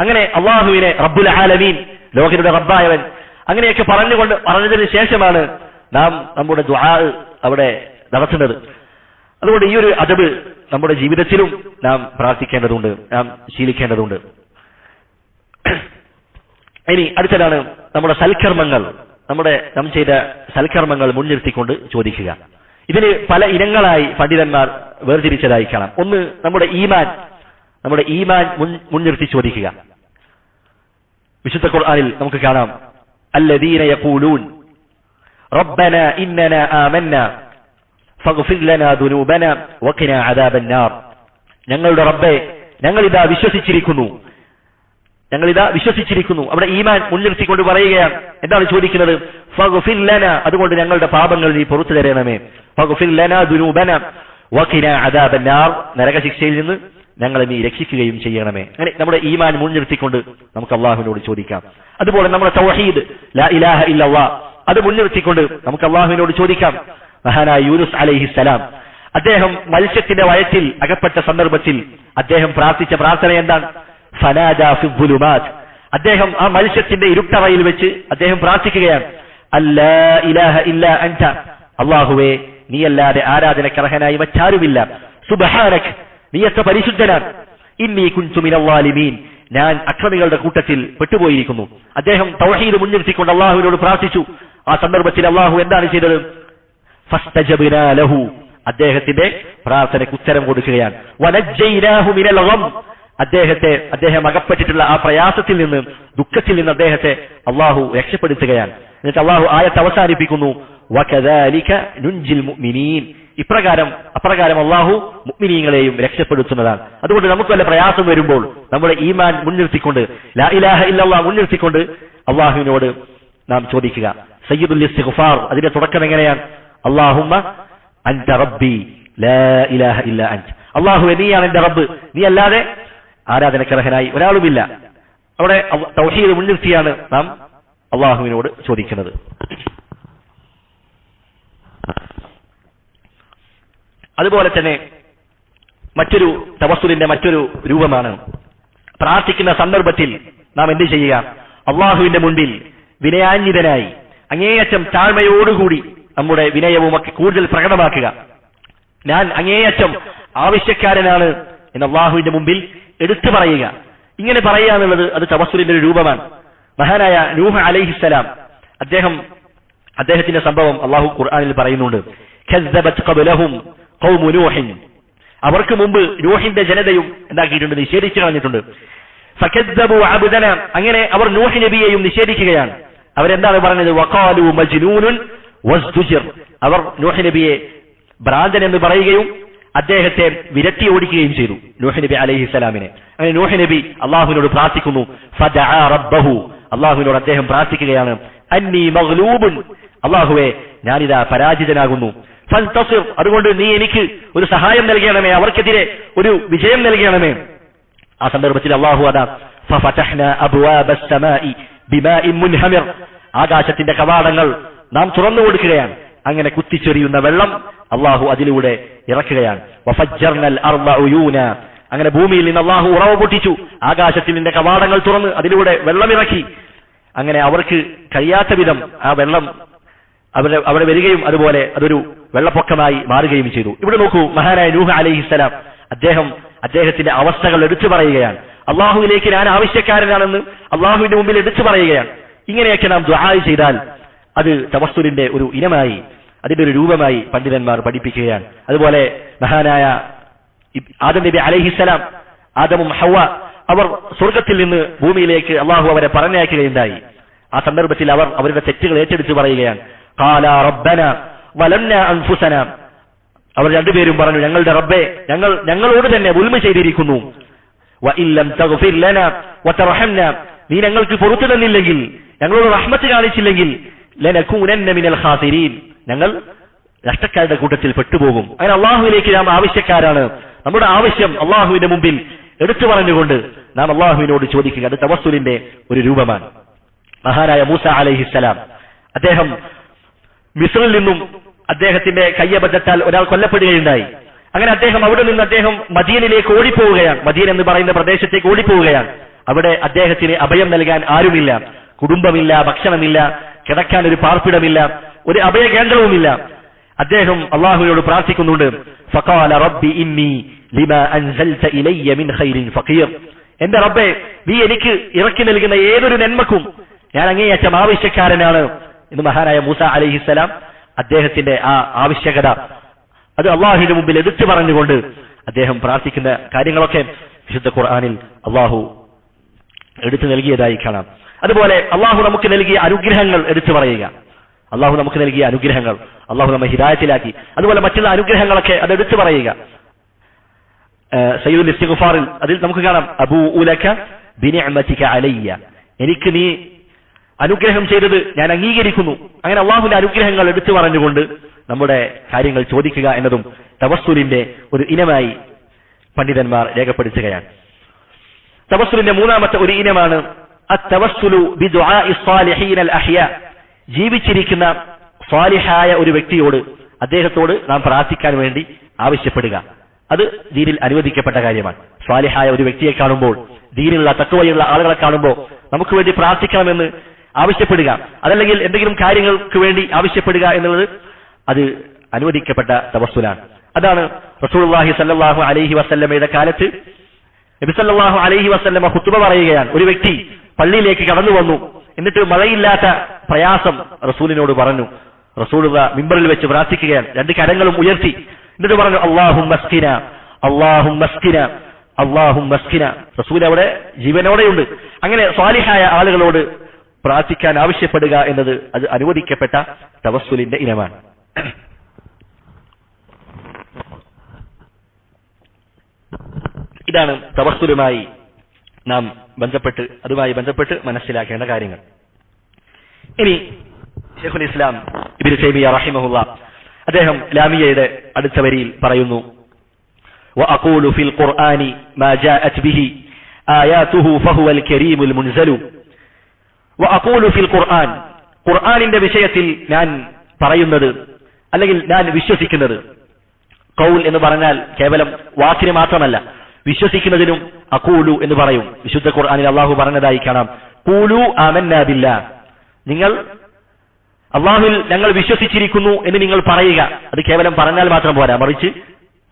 അങ്ങനെ അള്ളാഹുവിനെ റബ്ബുൽ ആലമീൻ, ലോകരുടെ റബ്ബായവൻ, അങ്ങനെയൊക്കെ പറഞ്ഞതിന് ശേഷമാണ് നാം നമ്മുടെ ദുആ അവിടെ നടത്തുന്നത്. അതുകൊണ്ട് ഈ ഒരു അദബ് നമ്മുടെ ജീവിതത്തിലും നാം പ്രാർത്ഥിക്കേണ്ടതുണ്ട്, നാം ശീലിക്കേണ്ടതുണ്ട്. ഇനി അടുത്തതാണ് നമ്മുടെ സൽക്കർമ്മങ്ങൾ, നാം ചെയ്ത സൽക്കർമ്മങ്ങൾ മുൻനിർത്തിക്കൊണ്ട് ചോദിക്കുക. ഇതിന് പല ഇനങ്ങളായി പണ്ഡിതന്മാർ വേർതിരിച്ചതായി കാണാം. ഒന്ന് നമ്മുടെ ഈമാൻ മുൻനിർത്തി ചോദിക്കുക. വിശുദ്ധ ഖുർആനിൽ നമുക്ക് കാണാം, അല്ലദീന യഖൂലൂൻ റബ്ബനാ ഇന്നനാ ആമന്നാ ഫഗ്ഫിർ ലനാ ദുനൂബനാ വഖിനാ അദാബന്നാർ. ഞങ്ങളുടെ റബ്ബേ, ഞങ്ങളിതാ വിശ്വസിച്ചിരിക്കുന്നു. അവിടെ ഈമാൻ മുൻനിർത്തിക്കൊണ്ട് പറയുകയാണ്. എന്താണ് ചോദിക്കുന്നത്? ഫഗ്ഫിർ ലനാ, അതുകൊണ്ട് ഞങ്ങളുടെ പാപങ്ങൾ നീ പുറത്തു തരണമേ. ഫഗ്ഫിർ ലനാ ദുനൂബനാ വഖിനാ അദാബന്നാർ, നരകശിക്ഷയിൽ നിന്ന് ഞങ്ങളെ നീ രക്ഷിക്കുകയും ചെയ്യണമേ. അങ്ങനെ നമ്മുടെ ഈമാൻ മുൻനിർത്തിക്കൊണ്ട് നമുക്ക് അള്ളാഹുവിനോട് ചോദിക്കാം. അതുപോലെ നമ്മുടെ തൗഹീദ്, ലാ ഇലാഹ ഇല്ലല്ലാഹ്, അത് മുൻനിർത്തിക്കൊണ്ട് നമുക്ക് അള്ളാഹുവിനോട് ചോദിക്കാം. മഹാനായ യൂനുസ് അലൈഹിസ്സലാം, അദ്ദേഹം മത്സ്യത്തിന്റെ വയറ്റിൽ അകപ്പെട്ട സന്ദർഭത്തിൽ അദ്ദേഹം പ്രാർത്ഥിച്ച പ്രാർത്ഥന എന്താണ്? ഫനാദാ ഫി ദുലുമാത്. അദ്ദേഹം ആ മത്സ്യത്തിന്റെ ഇരുട്ടറയിൽ വെച്ച് അദ്ദേഹം പ്രാർത്ഥിക്കുകയാണ്, അല്ലാ ഇലാഹ ഇല്ലാ അൻത, അല്ലാഹുവേ നീയല്ലാതെ ആരാധനക്കർഹനായി മറ്റാരുമില്ല. സുബ്ഹാനക്, നീയത്ര പരിശുദ്ധനാണ്. ഇന്നി കുൻതു മിനൽ ളാലിമീൻ, ഞാൻ അക്രമികളുടെ കൂട്ടത്തിൽ പെട്ടുപോയിരിക്കുന്നു. അദ്ദേഹം തൗഹീദ് മുൻനിർത്തിക്കൊണ്ട് അള്ളാഹുവിനോട് പ്രാർത്ഥിച്ചു. ആ സന്ദർഭത്തിൽ അള്ളാഹു എന്താണ് ചെയ്തത്? ഫസ്തജബ്നാ ലഹു, അദ്ദേഹത്തിന്റെ പ്രാർത്ഥനയ്ക്ക് ഉത്തരം കൊടുക്കുകയാണ്. വനജ്ജൈനാഹു മിനൽ ഗം, അദ്ദേഹം അകപ്പെട്ടിട്ടുള്ള ആ പ്രയാസത്തിൽ നിന്ന്, ദുഃഖത്തിൽ നിന്ന് അദ്ദേഹത്തെ അള്ളാഹു രക്ഷപ്പെടുത്തുകയാണ്. എന്നിട്ട് അള്ളാഹു ആയത്ത് അവസാനിപ്പിക്കുന്നു, വകദാലിക നുൻജിൽ മുഅ്മിനീൻ, അപ്രകാരം അള്ളാഹു മുഅ്മിനീങ്ങളെയും രക്ഷപ്പെടുത്തുന്നതാണ്. അതുകൊണ്ട് നമുക്ക് വല്ല പ്രയാസം വരുമ്പോൾ നമ്മുടെ ഈമാൻ മുൻനിർത്തിക്കൊണ്ട്, ലാ ഇലാഹ ഇല്ലല്ലാഹ് മുൻനിർത്തിക്കൊണ്ട് അള്ളാഹുവിനോട് നാം ചോദിക്കുക. സയ്യിദുൽ ഇസ്തിഗ്ഫാർ, അതിന്റെ തുടക്കം എങ്ങനെയാണ്? അല്ലാഹുമ്മ അൻത റബ്ബി ലാ ഇലാഹ ഇല്ലാ അൻത, അല്ലാഹുവേ നീയാണ് എന്റെ റബ്ബ്, നീ അല്ലാതെ ആരാധനക്കർഹനായി ഒരാളുമില്ല. അവിടെ തൗഹീദ് മുൻനിർത്തിയാണ് നാം അള്ളാഹുവിനോട് ചോദിക്കുന്നത്. അതുപോലെ തന്നെ തവസ്സുലിന്റെ മറ്റൊരു രൂപമാണ്, പ്രാർത്ഥിക്കുന്ന സന്ദർഭത്തിൽ നാം എന്ത് ചെയ്യുക? അള്ളാഹുവിന്റെ മുൻപിൽ വിനയാന്വിതനായി അങ്ങേയറ്റം താഴ്മയോടുകൂടി നമ്മുടെ വിനയവും ഒക്കെ കൂടുതൽ പ്രകടമാക്കുക. ഞാൻ അങ്ങേയറ്റം ആവശ്യക്കാരനാണ് എന്ന് അള്ളാഹുവിന്റെ മുമ്പിൽ എടുത്തു പറയുക. ഇങ്ങനെ പറയുക എന്നുള്ളത് അത് തവസ്സുലിന്റെ ഒരു രൂപമാണ്. മഹാനായ നൂഹ് അലൈഹിസ്സലാം അദ്ദേഹത്തിന്റെ സംഭവം അള്ളാഹു ഖുർആനിൽ പറയുന്നുണ്ട്. കസ്സബത് ഖബ്ലഹും ഖൗമു നൂഹിൻ, അവർക്ക് മുമ്പ് നൂഹിന്റെ ജനതയും എന്താക്കിയിട്ടുണ്ട്, നിഷേധിച്ചു കളഞ്ഞിട്ടുണ്ട്. ഫകസ്സബു അബ്ദന, അങ്ങനെ അവർ നൂഹ് നബിയെയും നിഷേധിക്കുകയാണ്. അവരെന്താണ് പറഞ്ഞത്? വഖാലു മജ്നൂനുൻ വസ്തുജിർ, അവർ നൂഹ് നബിയെ ഭ്രാന്തൻ എന്ന് പറയുകയും അദ്ദേഹത്തെ വിരട്ടി ഓടിക്കുകയും ചെയ്തു, നൂഹ് നബി അലൈഹിസ്സലാമിനെ. അങ്ങനെ നൂഹ് നബി അള്ളാഹുവിനോട് പ്രാർത്ഥിക്കുന്നു. ഫദഅ റബ്ബഹു, അള്ളാഹുവിനോട് അദ്ദേഹം പ്രാർത്ഥിക്കുകയാണ്. അന്നി മഗ്ലൂബുൻ, അള്ളാഹുവേ ഞാനിതാ പരാജിതനാകുന്നു. ഫൽതസിർ, അതുകൊണ്ട് നീ എനിക്ക് ഒരു സഹായം നൽകണമേ, അവർക്കെതിരെ ഒരു വിജയം നൽകണമേ. ആ സന്ദർഭത്തിൽ അള്ളാഹു അതാ ഫഫതഹ്നാ അബ്വാബസ് സമാഇ ബിമാഇൻ മുൻഹമിർ, ആകാശത്തിന്റെ കവാടങ്ങൾ നാം തുറന്നു കൊടുക്കുകയാണ്. അങ്ങനെ കുത്തിച്ചൊരിയുന്ന വെള്ളം അള്ളാഹു അതിലൂടെ ഇറക്കുകയാണ്. വഫജ്ജർനൽ അർള ഉയൂന, അങ്ങനെ ഭൂമിയിൽ നിന്ന് അള്ളാഹു ഉറവ പൊട്ടിച്ചു, ആകാശത്തിൽ നിന്റെ കവാടങ്ങൾ തുറന്ന് അതിലൂടെ വെള്ളമിറക്കി. അങ്ങനെ അവർക്ക് കഴിയാത്ത വിധം ആ വെള്ളം അവിടെ വരികയും അതുപോലെ അതൊരു വെള്ളപ്പൊക്കമായി മാറുകയും ചെയ്തു. ഇവിടെ നോക്കൂ, മഹാനായ നൂഹ് അലൈഹിസ്സലാം അദ്ദേഹത്തിന്റെ അവസ്ഥകൾ എടുത്തു പറയുകയാണ്. അള്ളാഹുവിലേക്ക് ഞാൻ ആവശ്യക്കാരനാണെന്ന് അള്ളാഹുവിന്റെ മുമ്പിൽ എടുത്തു പറയുകയാണ്. ഇങ്ങനെയൊക്കെ നാം ദുആ ചെയ്താൽ അത് തവസ്സുലിന്റെ ഒരു ഇനമായി, അതിന്റെ ഒരു രൂപമായി പണ്ഡിതന്മാർ പഠിപ്പിക്കുകയാണ്. അതുപോലെ മഹാനായ ആദം നബി അലൈഹിസ്സലാം, ആദമും ഹവ്വ, അവർ സ്വർഗത്തിൽ നിന്ന് ഭൂമിയിലേക്ക് അള്ളാഹു അവരെ പറഞ്ഞയക്കുകയുണ്ടായി. ആ സന്ദർഭത്തിൽ അവർ അവരുടെ തെറ്റുകൾ ഏറ്റെടുത്ത് പറയുകയാണ്. ഖാലാ റബ്ബന വലംനാ അൻഫുസന, അവർ രണ്ടുപേരും പറഞ്ഞു, ഞങ്ങളുടെ റബ്ബേ, ഞങ്ങളോട് തന്നെ ഉൽമ ചെയ്തിരിക്കുന്നു. വഇല്ലം തഗ്ഫിർ ലനാ വതർഹംനാ, നീ ഞങ്ങൾക്ക് പുറത്തു തന്നില്ലെങ്കിൽ, ഞങ്ങളോട് റഹ്മത്ത് കാണിച്ചില്ലെങ്കിൽ, ലനകൂനന്ന മിനൽ ഖാസിരീൻ, ഞങ്ങൾ നഷ്ടക്കാരുടെ കൂട്ടത്തിൽ പെട്ടുപോകും. അങ്ങനെ അള്ളാഹുവിലേക്ക് നാം ആവശ്യക്കാരാണ്. നമ്മുടെ ആവശ്യം അള്ളാഹുവിന്റെ മുമ്പിൽ എടുത്തു പറഞ്ഞുകൊണ്ട് നാം അള്ളാഹുവിനോട് ചോദിക്കുക. അത് തവസ്സുലിന്റെ ഒരു രൂപമാണ്. മഹാനായ മൂസ അലൈഹിസ്സലാം, അദ്ദേഹം മിസ്രിൽ നിന്നും അദ്ദേഹത്തിന്റെ കയ്യബദ്ധത്താൽ ഒരാൾ കൊല്ലപ്പെടുകയുണ്ടായി. അങ്ങനെ അവിടെ നിന്ന് അദ്ദേഹം മദീനയിലേക്ക് ഓടിപ്പോവുകയാണ്. മദീന എന്ന് പറയുന്ന പ്രദേശത്തേക്ക് ഓടിപ്പോവുകയാണ്. അവിടെ അദ്ദേഹത്തിന് അഭയം നൽകാൻ ആരുമില്ല, കുടുംബമില്ല, ഭക്ഷണമില്ല, കിടക്കാൻ ഒരു പാർപ്പിടമില്ല, ഒരു അഭയ കേന്ദ്രവുമില്ല. അദ്ദേഹം അള്ളാഹുവിനോട് പ്രാർത്ഥിക്കുന്നുണ്ട്. ഫഖാല റബ്ബി ഇന്നി ലിമാ അൻസൽത ഇലയ്യ മിൻ ഖൈരിൻ ഫഖീർ, എന്റെ റബ്ബേ, നീ എനിക്ക് ഇറക്കി നൽകുന്ന ഏതൊരു നന്മക്കും ഞാൻ അങ്ങേയറ്റം ആവശ്യക്കാരനാണ് എന്ന് മഹാനായ മൂസ അലൈഹിസ്സലാം അദ്ദേഹത്തിന്റെ ആ ആവശ്യകത അത് അള്ളാഹുവിന്റെ മുമ്പിൽ എടുത്തു പറഞ്ഞുകൊണ്ട് അദ്ദേഹം പ്രാർത്ഥിക്കുന്ന കാര്യങ്ങളൊക്കെ വിശുദ്ധ ഖുർആനിൽ അള്ളാഹു എടുത്തു നൽകിയതായി കാണാം. അതുപോലെ അള്ളാഹു നമുക്ക് നൽകിയ അനുഗ്രഹങ്ങൾ എടുത്തു പറയുക. അള്ളാഹു നമുക്ക് നൽകിയ അനുഗ്രഹങ്ങൾ, അള്ളാഹു നമ്മെ ഹിദായത്തിലാക്കി, അതുപോലെ മറ്റുള്ള അനുഗ്രഹങ്ങളൊക്കെ അത് എടുത്തു പറയുക. സയ്യിദുൽ ഇസ്തിഗ്ഫാറിൽ അതിൽ നമുക്ക് കാണാം, അബൂ ഉലക ബിനിഅമതിക അലയ്യ, എനിക്ക് നീ അനുഗ്രഹം ചെയ്തത് ഞാൻ അംഗീകരിക്കുന്നു. അങ്ങനെ അള്ളാഹുവിന്റെ അനുഗ്രഹങ്ങൾ എടുത്തു പറഞ്ഞുകൊണ്ട് നമ്മുടെ കാര്യങ്ങൾ ചോദിക്കുക എന്നതും തവസ്സുലിന്റെ ഒരു ഇനമായി പണ്ഡിതന്മാർ രേഖപ്പെടുത്തുകയാണ്. തവസ്സുലിന്റെ മൂന്നാമത്തെ ഒരു ഇനമാണ് അത്തവസ്സുലു ബിദുആഇ സ്സാലിഹീന അൽ അഹ്യാ, ജീവിച്ചിരിക്കുന്ന സ്വാലിഹായ ഒരു വ്യക്തിയോട്, അദ്ദേഹത്തോട് നാം പ്രാർത്ഥിക്കാൻ വേണ്ടി ആവശ്യപ്പെടുക. അത് ദീനിൽ അനുവദിക്കപ്പെട്ട കാര്യമാണ്. സ്വാലിഹായ ഒരു വ്യക്തിയെ കാണുമ്പോൾ, ദീനിലുള്ള തഖ്വയുള്ള ആളുകളെ കാണുമ്പോൾ നമുക്ക് വേണ്ടി പ്രാർത്ഥിക്കണമെന്ന് ആവശ്യപ്പെടുക, അതല്ലെങ്കിൽ എന്തെങ്കിലും കാര്യങ്ങൾക്ക് വേണ്ടി ആവശ്യപ്പെടുക എന്നുള്ളത് അത് അനുവദിക്കപ്പെട്ട തവസ്സുലാണ്. അതാണ് റസൂലുള്ളാഹി സ്വല്ലല്ലാഹു അലൈഹി വസല്ലമയുടെ കാലത്ത് നബി സല്ലല്ലാഹു അലൈഹി വസല്ലമ ഖുതുബ പറയുകയാണ്. ഒരു വ്യക്തി പള്ളിയിലേക്ക് കടന്നു വന്നു. എന്നിട്ട് മഴയില്ലാത്ത പ്രയാസം റസൂലിനോട് പറഞ്ഞു. റസൂലുള്ളാ മിമ്പറിൽ വെച്ച് പ്രാർത്ഥിക്കുകയാണ്, രണ്ട് കരങ്ങളും ഉയർത്തി. എന്നിട്ട് പറഞ്ഞു, അല്ലാഹുമ്മ സ്ഖിന, അല്ലാഹുമ്മ സ്ഖിന, അല്ലാഹുമ്മ സ്ഖിന. റസൂൽ അവിടെ ജീവനോടെയുണ്ട്. അങ്ങനെ സ്വാലിഹായ ആളുകളോട് പ്രാർത്ഥിക്കാൻ ആവശ്യപ്പെടുക എന്നത് അത് അനുവദിക്കപ്പെട്ട തവസ്സുലിന്റെ ഇനമാണ്. ഇതാണ് തവസ്സുലുമായി നാം അതുമായി ബന്ധപ്പെട്ട് മനസ്സിലാക്കേണ്ട കാര്യങ്ങൾ. ഇനി ശൈഖുൽ ഇസ്ലാം ഇബ്നു തൈമിയ്യ റഹിമഹുല്ലാ അദ്ദേഹം ലാമിയയുടെ അടുത്ത വരിയിൽ പറയുന്നു, വഅഖൂലു ഫിൽ ഖുർആനി മാ ജാഅത് ബിഹി ആയാതുഹു ഫഹുവൽ കരീമുൽ മുൻസലു. വഅഖൂലു ഫിൽ ഖുർആൻ, ഖുർആനിന്റെ വിഷയത്തിൽ ഞാൻ പറയുന്നത് അല്ലെങ്കിൽ ഞാൻ വിശ്വസിക്കുന്നത്, ഖൗൽ എന്ന് പറഞ്ഞാൽ കേവലം വാക്കിന് മാത്രമല്ല, വിശ്വസിക്കുന്നതിനും അഖൂലു എന്ന് പറയും. വിശുദ്ധ ഖുർആനിൽ അല്ലാഹു പറഞ്ഞതായി കാണാം, ഖൂലു ആമന്നാ ബില്ലാഹ്, നിങ്ങൾ അല്ലാഹുവിൽ ഞങ്ങൾ വിശ്വസിച്ചിരിക്കുന്നു എന്ന് നിങ്ങൾ പറയുക. അത് കേവലം പറഞ്ഞാൽ മാത്രം പോരാ, മറിച്ച്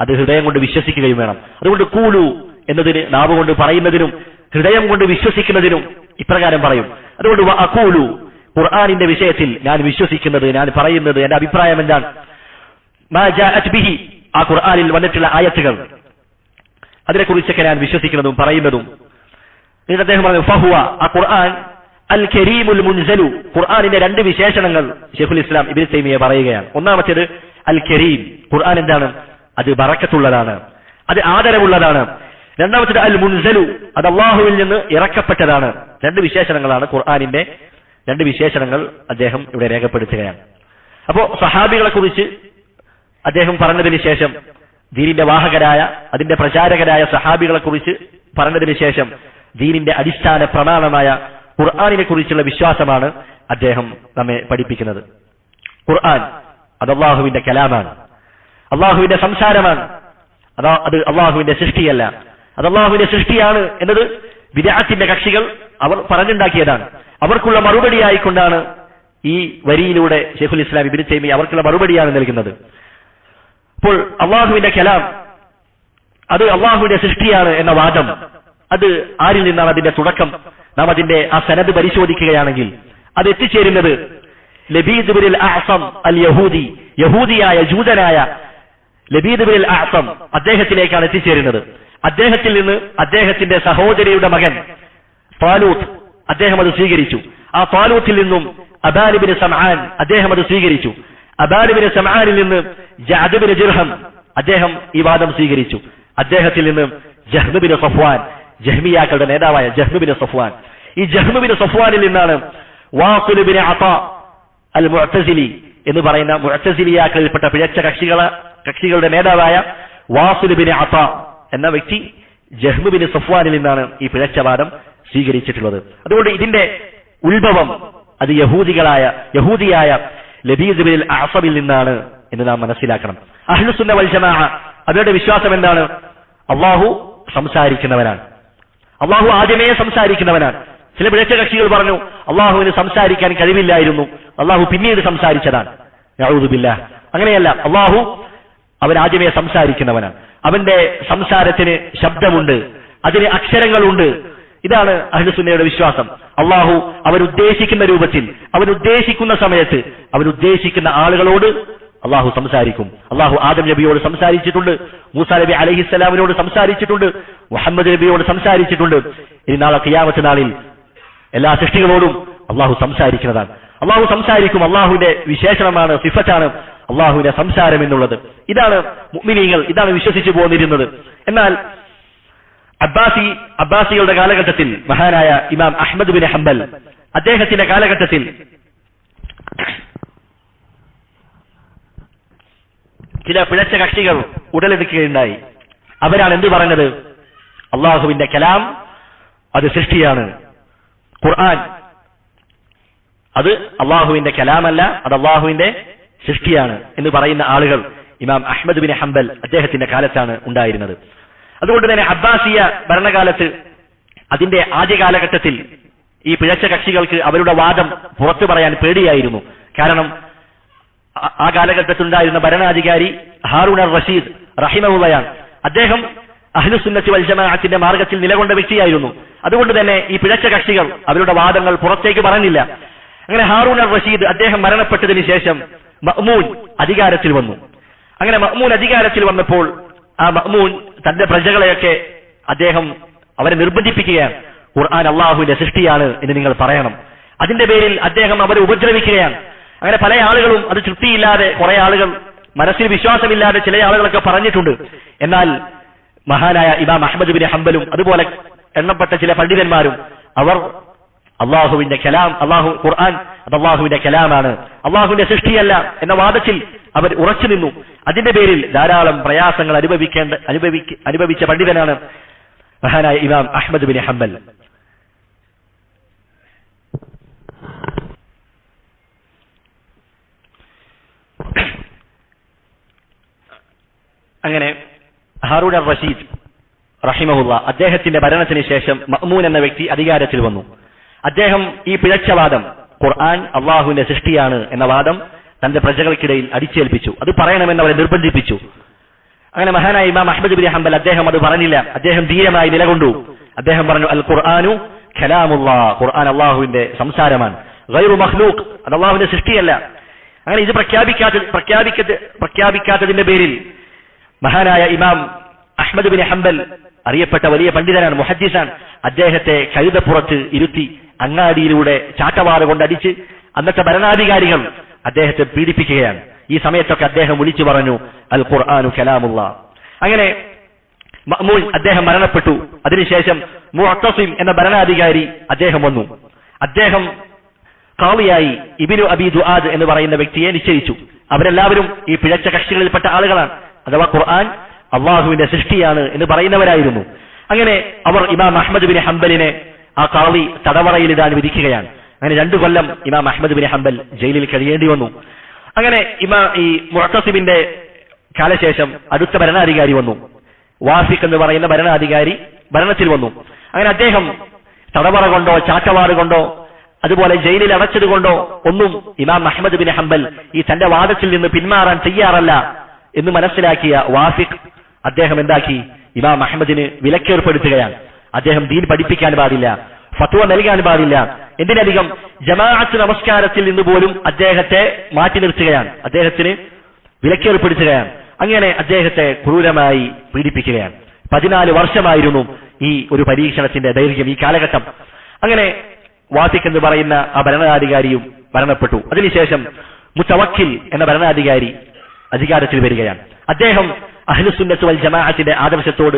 അത് ഹൃദയം കൊണ്ട് വിശ്വസിക്കുകയും വേണം. അതുകൊണ്ട് കൂലു എന്നതിന് നാവ് കൊണ്ട് പറയുന്നതിനും ഹൃദയം കൊണ്ട് വിശ്വസിക്കുന്നതിനും ഇപ്രകാരം പറയും. അതുകൊണ്ട് അഖൂലു, ഖുർആനിന്റെ വിഷയത്തിൽ ഞാൻ വിശ്വസിക്കുന്നത്, ഞാൻ പറയുന്നത്, എന്റെ അഭിപ്രായം എന്താണ്, മാ ജാഅത് ബിഹി, ആ ഖുർആനിൽ വന്നിട്ടുള്ള ആയത്തുകൾ, അതിനെക്കുറിച്ചൊക്കെ ഞാൻ വിശ്വസിക്കുന്നതും പറയുന്നതും. എന്നിട്ട് അദ്ദേഹം പറഞ്ഞു ഫഹുവ, ആ ഖുർആൻ അൽ കരീമുൽ മുൻസലു, ഖുർആനിന്റെ രണ്ട് വിശേഷണങ്ങൾ ശൈഖുൽ ഇസ്ലാം ഇബ്നു തൈമിയ്യ പറയുകയാണ്. ഒന്നാമത്തേത് അൽ കരീം, ഖുർആൻ എന്താണ്, അത് ബറക്കത്തുള്ളതാണ്, അത് ആദരവുള്ളതാണ്. രണ്ടാമത്തേത് അൽ മുൻസലു, അത് അല്ലാഹുവിൽ നിന്ന് ഇറക്കപ്പെട്ടതാണ്. രണ്ട് വിശേഷണങ്ങളാണ് ഖുർആനിന്റെ രണ്ട് വിശേഷണങ്ങൾ അദ്ദേഹം ഇവിടെ രേഖപ്പെടുത്തുകയാണ്. അപ്പോ സഹാബികളെ കുറിച്ച് അദ്ദേഹം പറഞ്ഞതിന് ശേഷം, ദീനിന്റെ വാഹകരായ അതിന്റെ പ്രചാരകരായ സഹാബികളെ കുറിച്ച് പറഞ്ഞതിന് ശേഷം ദീനിന്റെ അടിസ്ഥാന പ്രമാണമായ ഖുർആനിനെ കുറിച്ചുള്ള വിശ്വാസമാണ് അദ്ദേഹം നമ്മെ പഠിപ്പിക്കുന്നത്. ഖുർആൻ അത് അല്ലാഹുവിന്റെ കലാമാണ്, അല്ലാഹുവിന്റെ സംസാരമാണ്. അത് അല്ലാഹുവിന്റെ സൃഷ്ടിയല്ല. അത് അല്ലാഹുവിന്റെ സൃഷ്ടിയാണ് എന്നത് ബിദ്അത്തിന്റെ കക്ഷികൾ അവർ പറഞ്ഞുണ്ടാക്കിയതാണ്. അവർക്കുള്ള മറുപടിയായിക്കൊണ്ടാണ് ഈ വരിയിലൂടെ ശൈഖുൽ ഇസ്ലാം ഇബ്നു തൈമിയ്യ അവർക്കുള്ള മറുപടിയാണ് നൽകുന്നത്. അപ്പോൾ അല്ലാഹുവിന്റെ കലാം അത് അല്ലാഹുവിന്റെ സൃഷ്ടിയാണ് എന്ന വാദം, അത് ആരിൽ നിന്നാണ് അതിന്റെ തുടക്കം? നാം അതിന്റെ ആ സനദ് പരിശോധിക്കുകയാണെങ്കിൽ അത് എത്തിച്ചേരുന്നത് ലബീദ് ഇബ്നുൽ അഅസം അൽ യഹൂദി, യഹൂദിയായ ജൂതനായ ലബീദ് ഇബ്നുൽ അഅസം അദ്ദേഹത്തിലേക്കാണ് എത്തിച്ചേരുന്നത്. അദ്ദേഹത്തിൽ നിന്ന് അദ്ദേഹത്തിന്റെ സഹോദരിയുടെ മകൻ താലൂത്ത് അദ്ദേഹം അത് സ്വീകരിച്ചു. ആ താലൂത്തിൽ നിന്നും അബാൻ ഇബ്നു സമആൻ അദ്ദേഹം അത് സ്വീകരിച്ചു. അബാൻ ഇബ്നു സമആനിൽ നിന്ന് ജഅദ് ഇബ്നു ദിർഹം അദ്ദേഹം ഈ വാദം സ്വീകരിച്ചു. അദ്ദേഹത്തിൽ നിന്ന് ജഹ്മ് ഇബ്നു സഫ്വാൻ, ജഹ്മിയാക്കളുടെ നേതാവായ ജഹ്മ് ഇബ്നു സഫ്വാൻ, ഈ ജഹ്മ് ഇബ്നു സഫ്വാനിൽ നിന്നാണ് വാഖിൽ ഇബ്നു അതാ അൽ മുഅ്തസിലി എന്ന് പറയുന്ന മുഅ്തസിലിയാക്കളിൽപ്പെട്ട പിഴച്ച കക്ഷികളുടെ നേതാവായ വാഖിൽ ഇബ്നു അതാ എന്ന വ്യക്തി ജഹ്മ് ഇബ്നു സഫ്വാനിൽ നിന്നാണ് ഈ പിഴച്ച വാദം സ്വീകരിച്ചിട്ടുള്ളത്. അതുകൊണ്ട് ഇതിന്റെ ഉത്ഭവം അത് യഹൂദിയായ ലബീദ് ഇബ്നുൽ അഅസമിൽ നിന്നാണ് എന്ന് നാം മനസ്സിലാക്കണം. അഹ്ലുസുന്ന വൽ ജമാഅ അവരുടെ വിശ്വാസം എന്താണ്? അല്ലാഹു സംസാരിക്കുന്നവനാണ്, അല്ലാഹു ആദ്യമേ സംസാരിക്കുന്നവനാണ്. ചില പിഴച്ച കക്ഷികൾ പറഞ്ഞു അല്ലാഹുവിന് സംസാരിക്കാൻ കഴിവില്ലായിരുന്നു, അല്ലാഹു പിന്നീട് സംസാരിച്ചതാണ്. നഊദു ബില്ലാഹ്. അങ്ങനെയല്ല, അല്ലാഹു അവൻ ആദ്യമേ സംസാരിക്കുന്നവനാണ്. അവന്റെ സംസാരത്തിന് ശബ്ദമുണ്ട്, അതിന് അക്ഷരങ്ങളുണ്ട്. ഇതാണ് അഹ്ലുസുന്നയുടെ വിശ്വാസം. അല്ലാഹു അവനുദ്ദേശിക്കുന്ന രൂപത്തിൽ, അവനുദ്ദേശിക്കുന്ന സമയത്ത്, അവനുദ്ദേശിക്കുന്ന ആളുകളോട് അല്ലാഹു സംസാരിക്കും. അല്ലാഹു ആദം നബിയോട് സംസാരിച്ചിട്ടുണ്ട്, മൂസാ നബി അലൈഹിസ്സലാമിനോട് സംസാരിച്ചിട്ടുണ്ട്, മുഹമ്മദ് നബിയോട് സംസാരിച്ചിട്ടുണ്ട്. ഇനി നാളെ ഖിയാമത്ത് നാളിൽ എല്ലാ സൃഷ്ടികളോടും അല്ലാഹു സംസാരിക്കുന്നതാണ്. അല്ലാഹു സംസാരിക്കും. അല്ലാഹുവിന്റെ വിശേഷണമാണ്, സിഫത്താണ് അല്ലാഹുവിന്റെ സംസാരം എന്നുള്ളത്. ഇതാണ് മുഅ്മിനീങ്ങൾ, ഇതാണ് വിശ്വസിച്ചു പോന്നിരുന്നത്. എന്നാൽ അബ്ബാസികളുടെ കാലഘട്ടത്തിൽ മഹാനായ ഇമാം അഹ്മദ് ബിൻ ഹംബൽ അദ്ദേഹത്തിന്റെ കാലഘട്ടത്തിൽ ചില പിഴച്ച കക്ഷികൾ ഉടലെടുക്കുകയുണ്ടായി. അവരാണ് എന്ത് പറഞ്ഞത്? അള്ളാഹുവിന്റെ കലാം അത് സൃഷ്ടിയാണ്, ഖുർആൻ അത് അള്ളാഹുവിന്റെ കലാമല്ല, അത് അള്ളാഹുവിന്റെ സൃഷ്ടിയാണ് എന്ന് പറയുന്ന ആളുകൾ ഇമാം അഹ്മദ് ബിൻ ഹംബൽ അദ്ദേഹത്തിന്റെ കാലത്താണ് ഉണ്ടായിരുന്നത്. അതുകൊണ്ട് തന്നെ അബ്ബാസിയ ഭരണകാലത്ത് അതിന്റെ ആദ്യ കാലഘട്ടത്തിൽ ഈ പിഴച്ച കക്ഷികൾക്ക് അവരുടെ വാദം പുറത്തു പറയാൻ പേടിയായിരുന്നു. കാരണം ആ കാലഘട്ടത്തിലുണ്ടായിരുന്ന ഭരണാധികാരി ഹാറൂൻ അർ റഷീദ് റഹിമഹുള്ളയാണ്. അദ്ദേഹം അഹ്ലുസുന്നത്തി വൽ ജമാഅത്തിന്റെ മാർഗത്തിൽ നിലകൊണ്ട വ്യക്തിയായിരുന്നു. അതുകൊണ്ട് തന്നെ ഈ പിഴച്ച കക്ഷികൾ അവരുടെ വാദങ്ങൾ പുറത്തേക്ക് പറഞ്ഞില്ല. അങ്ങനെ ഹാറൂൻ അർ റഷീദ് അദ്ദേഹം മരണപ്പെട്ടതിന് ശേഷം മഅ്മൂൻ അധികാരത്തിൽ വന്നു. അങ്ങനെ മഅ്മൂൻ അധികാരത്തിൽ വന്നപ്പോൾ ആ മഅ്മൂൻ തന്റെ പ്രജകളെയൊക്കെ അദ്ദേഹം അവരെ നിർബന്ധിപ്പിക്കുകയാണ്, ഖുർആൻ അള്ളാഹുവിന്റെ സൃഷ്ടിയാണ് എന്ന് നിങ്ങൾ പറയണം. അതിന്റെ പേരിൽ അദ്ദേഹം അവരെ ഉപദ്രവിക്കുകയാണ്. അങ്ങനെ പല ആളുകളും അത് തൃപ്തിയില്ലാതെ, കുറെ ആളുകൾ മനസ്സിൽ വിശ്വാസമില്ലാതെ ചില ആളുകളൊക്കെ പറഞ്ഞിട്ടുണ്ട്. എന്നാൽ മഹാനായ ഇമാം അഹ്മദ് ബിൻ ഹംബലും അതുപോലെ എണ്ണപ്പെട്ട ചില പണ്ഡിതന്മാരും അവർ അള്ളാഹുവിന്റെ കലാം, ഖുർആൻ അത് അള്ളാഹുവിന്റെ കലാമാണ്, അള്ളാഹുവിന്റെ സൃഷ്ടിയല്ല എന്ന വാദത്തിൽ അവർ ഉറച്ചു നിന്നു. അതിന്റെ പേരിൽ ധാരാളം പ്രയാസങ്ങൾ അനുഭവിച്ച പണ്ഡിതനാണ് മഹാനായ ഇമാം അഹ്മദ് ബിൻ ഹംബൽ. അങ്ങനെ ഹാറൂൻ അർ റഷീദ് റഹിമഹുള്ള അദ്ദേഹത്തിന്റെ ഭരണത്തിന് ശേഷം മഅ്മൂൻ എന്ന വ്യക്തി അധികാരത്തിൽ വന്നു. അദ്ദേഹം ഈ പിഴച്ചവാദം, ഖുർആൻ അള്ളാഹുവിന്റെ സൃഷ്ടിയാണ് എന്ന വാദം തന്റെ പ്രജകൾക്കിടയിൽ അടിച്ചേൽപ്പിച്ചു. അത് പറയണമെന്ന് അവരെ നിർബന്ധിപ്പിച്ചു. അങ്ങനെ മഹാനായ ഇമാം അഹ്മദ് ബിൻ ഹംബൽ അദ്ദേഹം അത് പറഞ്ഞില്ല. അദ്ദേഹം ധീരമായി നിലകൊണ്ടു. അദ്ദേഹം പറഞ്ഞു, അൽ ഖുർആനു കലാമുല്ലാഹ്, ഖുർആൻ അള്ളാഹുവിന്റെ സംസാരമാണ്, ഗൈറു മഖ്ലൂഖ്, അത് അള്ളാഹുവിന്റെ സൃഷ്ടിയല്ല. അങ്ങനെ ഇത് പ്രഖ്യാപിക്കാത്തതിന്റെ പേരിൽ മഹാനായ ഇമാം അഹ്മദ് ബിൻ ഹംബൽ അറിയപ്പെട്ട വലിയ പണ്ഡിതനാണ്, മുഹദ്ദിസാണ്. അദ്ദേഹത്തെ കഴുതപ്പുറത്ത് ഇരുത്തി അങ്ങാടിയിലൂടെ ചാട്ടവാറ് കൊണ്ടടിച്ച് അന്നത്തെ ഭരണാധികാരികൾ അദ്ദേഹത്തെ പീഡിപ്പിക്കുകയാണ്. ഈ സമയത്തൊക്കെ അദ്ദേഹം വിളിച്ചു പറഞ്ഞു, അൽ ഖുർആനു കലാമുല്ലാഹ്. അങ്ങനെ മഅ്മൂൻ അദ്ദേഹം മരണപ്പെട്ടു. അതിനുശേഷം മുഅ്തസിം എന്ന ഭരണാധികാരി അദ്ദേഹം വന്നു. അദ്ദേഹം ഖാളിയായി ഇബ്നു അബി ദുആദ് എന്ന് പറയുന്ന വ്യക്തിയെ നിശ്ചയിച്ചു. അവരെല്ലാവരും ഈ പിഴച്ച കക്ഷികളിൽപ്പെട്ട ആളുകളാണ്, അഥവാ ഖുർആൻ അള്ളാഹുവിന്റെ സൃഷ്ടിയാണ് എന്ന് പറയുന്നവരായിരുന്നു. അങ്ങനെ അവർ ഇമാം അഹ്മദ് ബിൻ ഹംബലിനെ ആ ഖാളി തടവറയിലിടാൻ വിധിക്കുകയാണ്. അങ്ങനെ 2 കൊല്ലം ഇമാം അഹ്മദ് ബിൻ ഹംബൽ ജയിലിൽ കഴിയേണ്ടി വന്നു. അങ്ങനെ ഈ മുഅ്തസിമിന്റെ കാലശേഷം അടുത്ത ഭരണാധികാരി വന്നു. വാസിഖ് എന്ന് പറയുന്ന ഭരണാധികാരി ഭരണത്തിൽ വന്നു. അങ്ങനെ അദ്ദേഹം തടവറ കൊണ്ടോ ചാട്ടവാറ് കൊണ്ടോ അതുപോലെ ജയിലിൽ അടച്ചത് കൊണ്ടോ ഒന്നും ഇമാം അഹ്മദ് ബിൻ ഹംബൽ ഈ തന്റെ വാദത്തിൽ നിന്ന് പിന്മാറാൻ തയ്യാറല്ല എന്ന് മനസ്സിലാക്കിയ വാസിഖ് അദ്ദേഹം എന്താക്കി, ഇമാം അഹ്മദിന് വിലക്കേർപ്പെടുത്തുകയാണ്. അദ്ദേഹം ദീൻ പഠിപ്പിക്കാൻ പാടില്ല, ഫത്വ നൽകാൻ പാടില്ല, എന്തിനധികം ജമാഅത്ത് നമസ്കാരത്തിൽ നിന്ന് പോലും അദ്ദേഹത്തെ മാറ്റി നിർത്തുകയാണ്, അദ്ദേഹത്തിന് വിലക്കേർപ്പെടുത്തുകയാണ്. അങ്ങനെ അദ്ദേഹത്തെ ക്രൂരമായി പീഡിപ്പിക്കുകയാണ്. 14 വർഷമായിരുന്നു ഈ ഒരു പരീക്ഷണത്തിന്റെ ദൈർഘ്യം, ഈ കാലഘട്ടം. അങ്ങനെ വാസിഖ് എന്ന് പറയുന്ന ആ ഭരണാധികാരിയും മരണപ്പെട്ടു. അതിനുശേഷം മുതവക്കിൽ എന്ന ഭരണാധികാരി അധികാരത്തിൽ വരികയാണ്. അദ്ദേഹം അഹ്ലുസുന്നത്ത് വൽ ജമാഅത്തിന്റെ ആദർശത്തോട്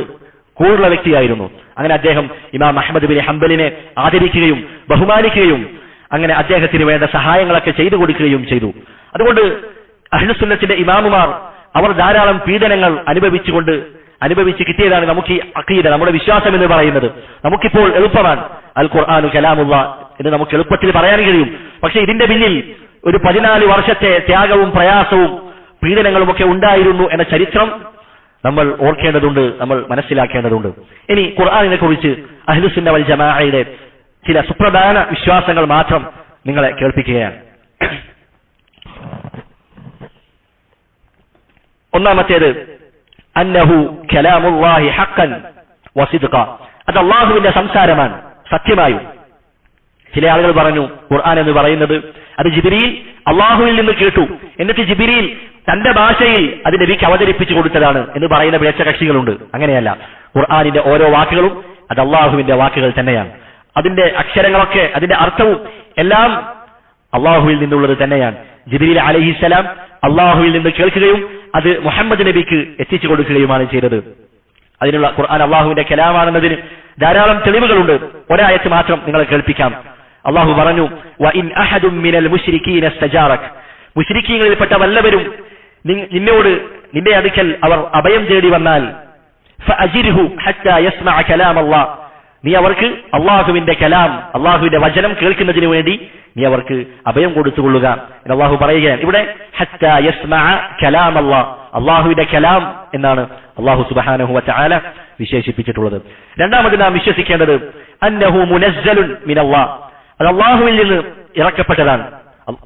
കൂടുതലുള്ള വ്യക്തിയായിരുന്നു. അങ്ങനെ അദ്ദേഹം ഇമാം അഹ്മദ് ബിൻ ഹംബലിനെ ആദരിക്കുകയും ബഹുമാനിക്കുകയും അങ്ങനെ അദ്ദേഹത്തിന് വേണ്ട സഹായങ്ങളൊക്കെ ചെയ്തു കൊടുക്കുകയും ചെയ്തു. അതുകൊണ്ട് അഹ്ലുസുന്നത്തിന്റെ ഇമാമുമാർ അവർ ധാരാളം പീഡനങ്ങൾ അനുഭവിച്ച് കിട്ടിയതാണ് നമുക്ക് ഈ അഖീദ, നമ്മുടെ വിശ്വാസം എന്ന് പറയുന്നത്. നമുക്കിപ്പോൾ എളുപ്പമാണ്, അൽ ഖുർആനു കലാമുല്ലാഹ് എന്ന് നമുക്ക് എളുപ്പത്തിൽ പറയാൻ കഴിയും. പക്ഷെ ഇതിന്റെ പിന്നിൽ ഒരു 14 വർഷത്തെ ത്യാഗവും പ്രയാസവും പീഡനങ്ങളും ഒക്കെ ഉണ്ടായിരുന്നു എന്ന ചരിത്രം നമ്മൾ ഓർക്കേണ്ടതുണ്ട്, നമ്മൾ മനസ്സിലാക്കേണ്ടതുണ്ട്. ഇനി ഖുർആനിനെ കുറിച്ച് അഹ്ലുസുന്ന വൽ ജമാഅയുടെ ചില സുപ്രധാന വിശ്വാസങ്ങൾ മാത്രം നിങ്ങളെ കേൾപ്പിക്കുകയാണ്. ഒന്നാമത്തേത്, അന്നഹു കലാമുല്ലാഹി ഹഖൻ വസിദ്ഖ, അത് അല്ലാഹുവിന്റെ സംസാരമാണ് സത്യമായും. ചില ആളുകൾ പറഞ്ഞു ഖുർആൻ എന്ന് പറയുന്നത് അത് ജിബ്രീൽ അള്ളാഹുവിൽ നിന്ന് കേട്ടു, എന്നിട്ട് ജിബ്രീൽ തന്റെ ഭാഷയിൽ അത് നബിക്ക് അവതരിപ്പിച്ചു കൊടുത്തതാണ് എന്ന് പറയുന്ന പിഴച്ച കക്ഷികളുണ്ട്. അങ്ങനെയല്ല, ഖുർആനിന്റെ ഓരോ വാക്കുകളും അത് അള്ളാഹുവിന്റെ വാക്കുകൾ തന്നെയാണ്. അതിന്റെ അക്ഷരങ്ങളൊക്കെ അതിന്റെ അർത്ഥവും എല്ലാം അള്ളാഹുവിൽ നിന്നുള്ളത് തന്നെയാണ്. ജിബ്രീൽ അലൈഹിസ്സലാം അള്ളാഹുവിൽ നിന്ന് കേൾക്കുകയും അത് മുഹമ്മദ് നബിക്ക് എത്തിച്ചു കൊടുക്കുകയുമാണ് ചെയ്തത്. അതിനുള്ള ഖുർആൻ അള്ളാഹുവിന്റെ കലാമാണെന്നതിന് ധാരാളം തെളിവുകളുണ്ട്. ഒരായത്ത് മാത്രം നിങ്ങളെ കേൾപ്പിക്കാം. അള്ളാഹു പറഞ്ഞു, വഇൻ അഹദും മിനൽ മുശ്രികീന ഇസ്തജാറക, മുശ്രിക്കീങ്ങളിൽപ്പെട്ട വല്ലവരും നിന്റെ അടുക്കൽ അവർ അഭയം തേടി വന്നാൽ ഫഅജിർഹു ഹത്താ യസ്മഅ കലാമല്ലാഹ്, നീ അവർക്ക് അള്ളാഹുവിന്റെ കലാം, അള്ളാഹുവിന്റെ വചനം കേൾക്കുന്നതിന് വേണ്ടി നീ അവർക്ക് അഭയം കൊടുത്തുകൊള്ളുക എന്ന് അള്ളാഹു പറയുകയാണ്. ഇവിടെ ഹത്താ യസ്മഅ കലാമല്ലാഹ്, അള്ളാഹുവിന്റെ കലാം എന്നാണ് അള്ളാഹു സുബ്ഹാനഹു വ തആല വിശേഷിപ്പിച്ചിട്ടുള്ളത്. രണ്ടാമത് നാം വിശ്വസിക്കേണ്ടത് അന്നഹു മുനസ്സലുൻ മിനല്ലാഹ്, അത് അള്ളാഹുവിൽ നിന്ന് ഇറക്കപ്പെട്ടതാണ്.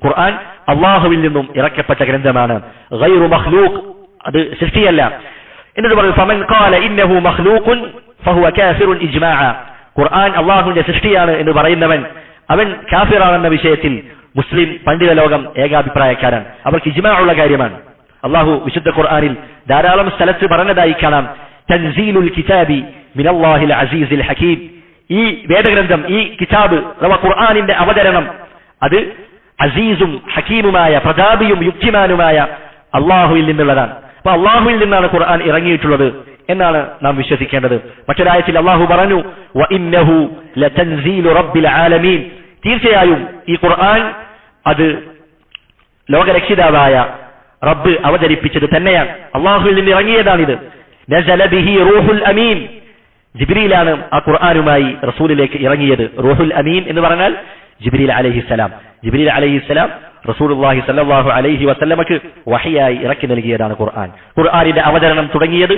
ഖുർആൻ അള്ളാഹുവിൽ നിന്നും ഇറക്കപ്പെട്ട ഗ്രന്ഥമാണ്. ഗൈറു മഖ്ലൂഖ്, അത് സൃഷ്ടിയല്ല. എന്നിട്ട് പറഞ്ഞു ഫമൻ ഖാല ഇന്നഹു മഖ്ലൂഖുൻ ഫഹുവ കാഫിറുൻ ഇജ്മാഅ, ഖുർആൻ അള്ളാഹുവിന്റെ സൃഷ്ടിയാണ് എന്ന് പറയുന്നവൻ അവൻ കാഫിറാണെന്ന വിഷയത്തിൽ മുസ്ലിം പണ്ഡിത ലോകം ഏകാഭിപ്രായക്കാരാണ്. അവർക്ക് ഇജ്മാ ഉള്ള കാര്യമാണ്. അള്ളാഹു വിശുദ്ധ ഖുർആനിൽ ധാരാളം സ്ഥലത്ത് പറഞ്ഞതായി കാണാം, തൻസീലുൽ കിതാബി മിനല്ലാഹിൽ അസീസിൽ ഹകീം, ഈ വേദഗ്രന്ഥം, ഈ കിതാബ് അഥവാ ഖുർആനിന്റെ അവതരണം അത് അസീസും ഹക്കീമുമായ പ്രതാപിയും യുക്തിമാനുമായ അള്ളാഹുവിൽ നിന്നുള്ളതാണ്. അപ്പൊ അള്ളാഹുവിൽ നിന്നാണ് ഖുർആൻ ഇറങ്ങിയിട്ടുള്ളത് എന്നാണ് നാം വിശ്വസിക്കേണ്ടത്. മറ്റൊരായത്തിൽ അള്ളാഹു പറഞ്ഞു, വഇന്നഹു ലതൻസീലു റബ്ബിൽ ആലമീൻ, തീർച്ചയായും ഈ ഖുർആൻ അത് ലോകരക്ഷിതാവായ റബ്ബ് അവതരിപ്പിച്ചത് തന്നെയാണ്, അള്ളാഹുവിൽ നിന്ന് ഇറങ്ങിയതാണിത്. നസല ബിഹി റൂഹുൽ അമീൻ, ജിബ്രീലാണ് ആ ഖുർആനുമായി റസൂലിലേക്ക് ഇറങ്ങിയത്. റൂഹുൽ അമീൻ എന്ന് പറഞ്ഞാൽ ജിബ്രീൽ അലൈഹിസ്സലാം. ജിബ്രീൽ അലൈഹിസ്സലാം റസൂലുള്ളാഹി സ്വല്ലല്ലാഹു അലൈഹി വസല്ലമക്ക് വഹിയായി ഇറക്കി നൽകിയതാണ് ഖുർആൻ. ഖുർആനിന്റെ അവതരണം തുടങ്ങിയത്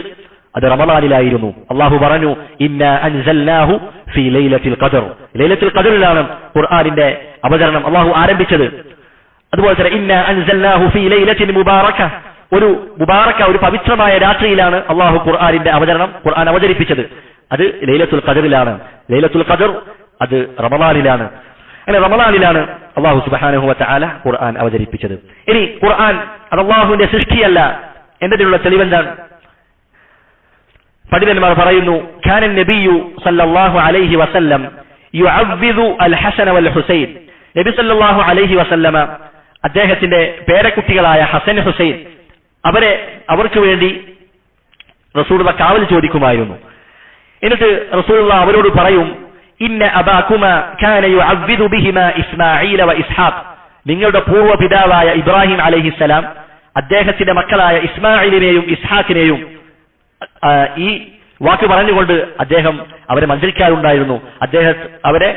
അത് റമളാനിലായിരുന്നു. അള്ളാഹു പറഞ്ഞു, ഇന്നാ അൻസൽനാഹു ഫീ ലൈലത്തിൽ ഖദർ, ലൈലത്തുൽ ഖദറിലാണ് ഖുർആനിന്റെ അവതരണം അള്ളാഹു ആരംഭിച്ചത്. അതുപോലെ തന്നെ ഇന്നാ അൻസൽനാഹു ഫീ ലൈലത്തിൻ മുബാറക, ഒരു മുബാറക്ക, ഒരു പവിത്രമായ രാത്രിയിലാണ് അള്ളാഹു ഖുർആൻ അവതരിപ്പിച്ചത്. അത് ലൈലത്തുൽ ഖദറിലാണ്. ലൈലത്തുൽ ഖദർ അത് റമളാനിലാണ്. അങ്ങനെ റമളാനിലാണ് അള്ളാഹു സുബ്ഹാനഹു വ തആല ഖുർആൻ അവതരിപ്പിച്ചത്. ഇനി ഖുർആൻ അത് അള്ളാഹുവിന്റെ സൃഷ്ടിയല്ല എന്നതിനുള്ള തെളിവെന്താണ്? പണ്ഡിതന്മാർ പറയുന്നു, കാന നബിയു സല്ലല്ലാഹു അലൈഹി വസല്ലം യുഅവ്വിദു അൽ ഹസൻ വൽ ഹുസൈൻ. നബി സല്ലല്ലാഹു അലൈഹി വസല്ലമ അദ്ദേഹത്തിന്റെ പേരക്കുട്ടികളായ ഹസൻ, ഹുസൈൻ അവർക്ക് വേണ്ടി റസൂലുള്ളാഹി കാവൽ ചോദിക്കുമായിരുന്നു. എന്നിട്ട് റസൂലുള്ളാഹി അവരോട് പറയും, ഇന്ന അബാകുമ കാന യുഅവ്വിദു ബിഹിമാ ഇസ്മാഈല വ ഇസ്ഹാഖ്. നിങ്ങളുടെ പൂർവ്വ പിതാവായ ഇബ്രാഹിം അലൈഹിസ്സലാം അദ്ദേഹത്തിന്റെ മക്കളായ ഇസ്മാഈലിനെയും ഇസ്ഹാഖിനെയും ഈ വാക്ക് പറഞ്ഞുകൊണ്ട് അദ്ദേഹം അവരെ മന്ത്രിക്കാറുണ്ടായിരുന്നു, അവരെ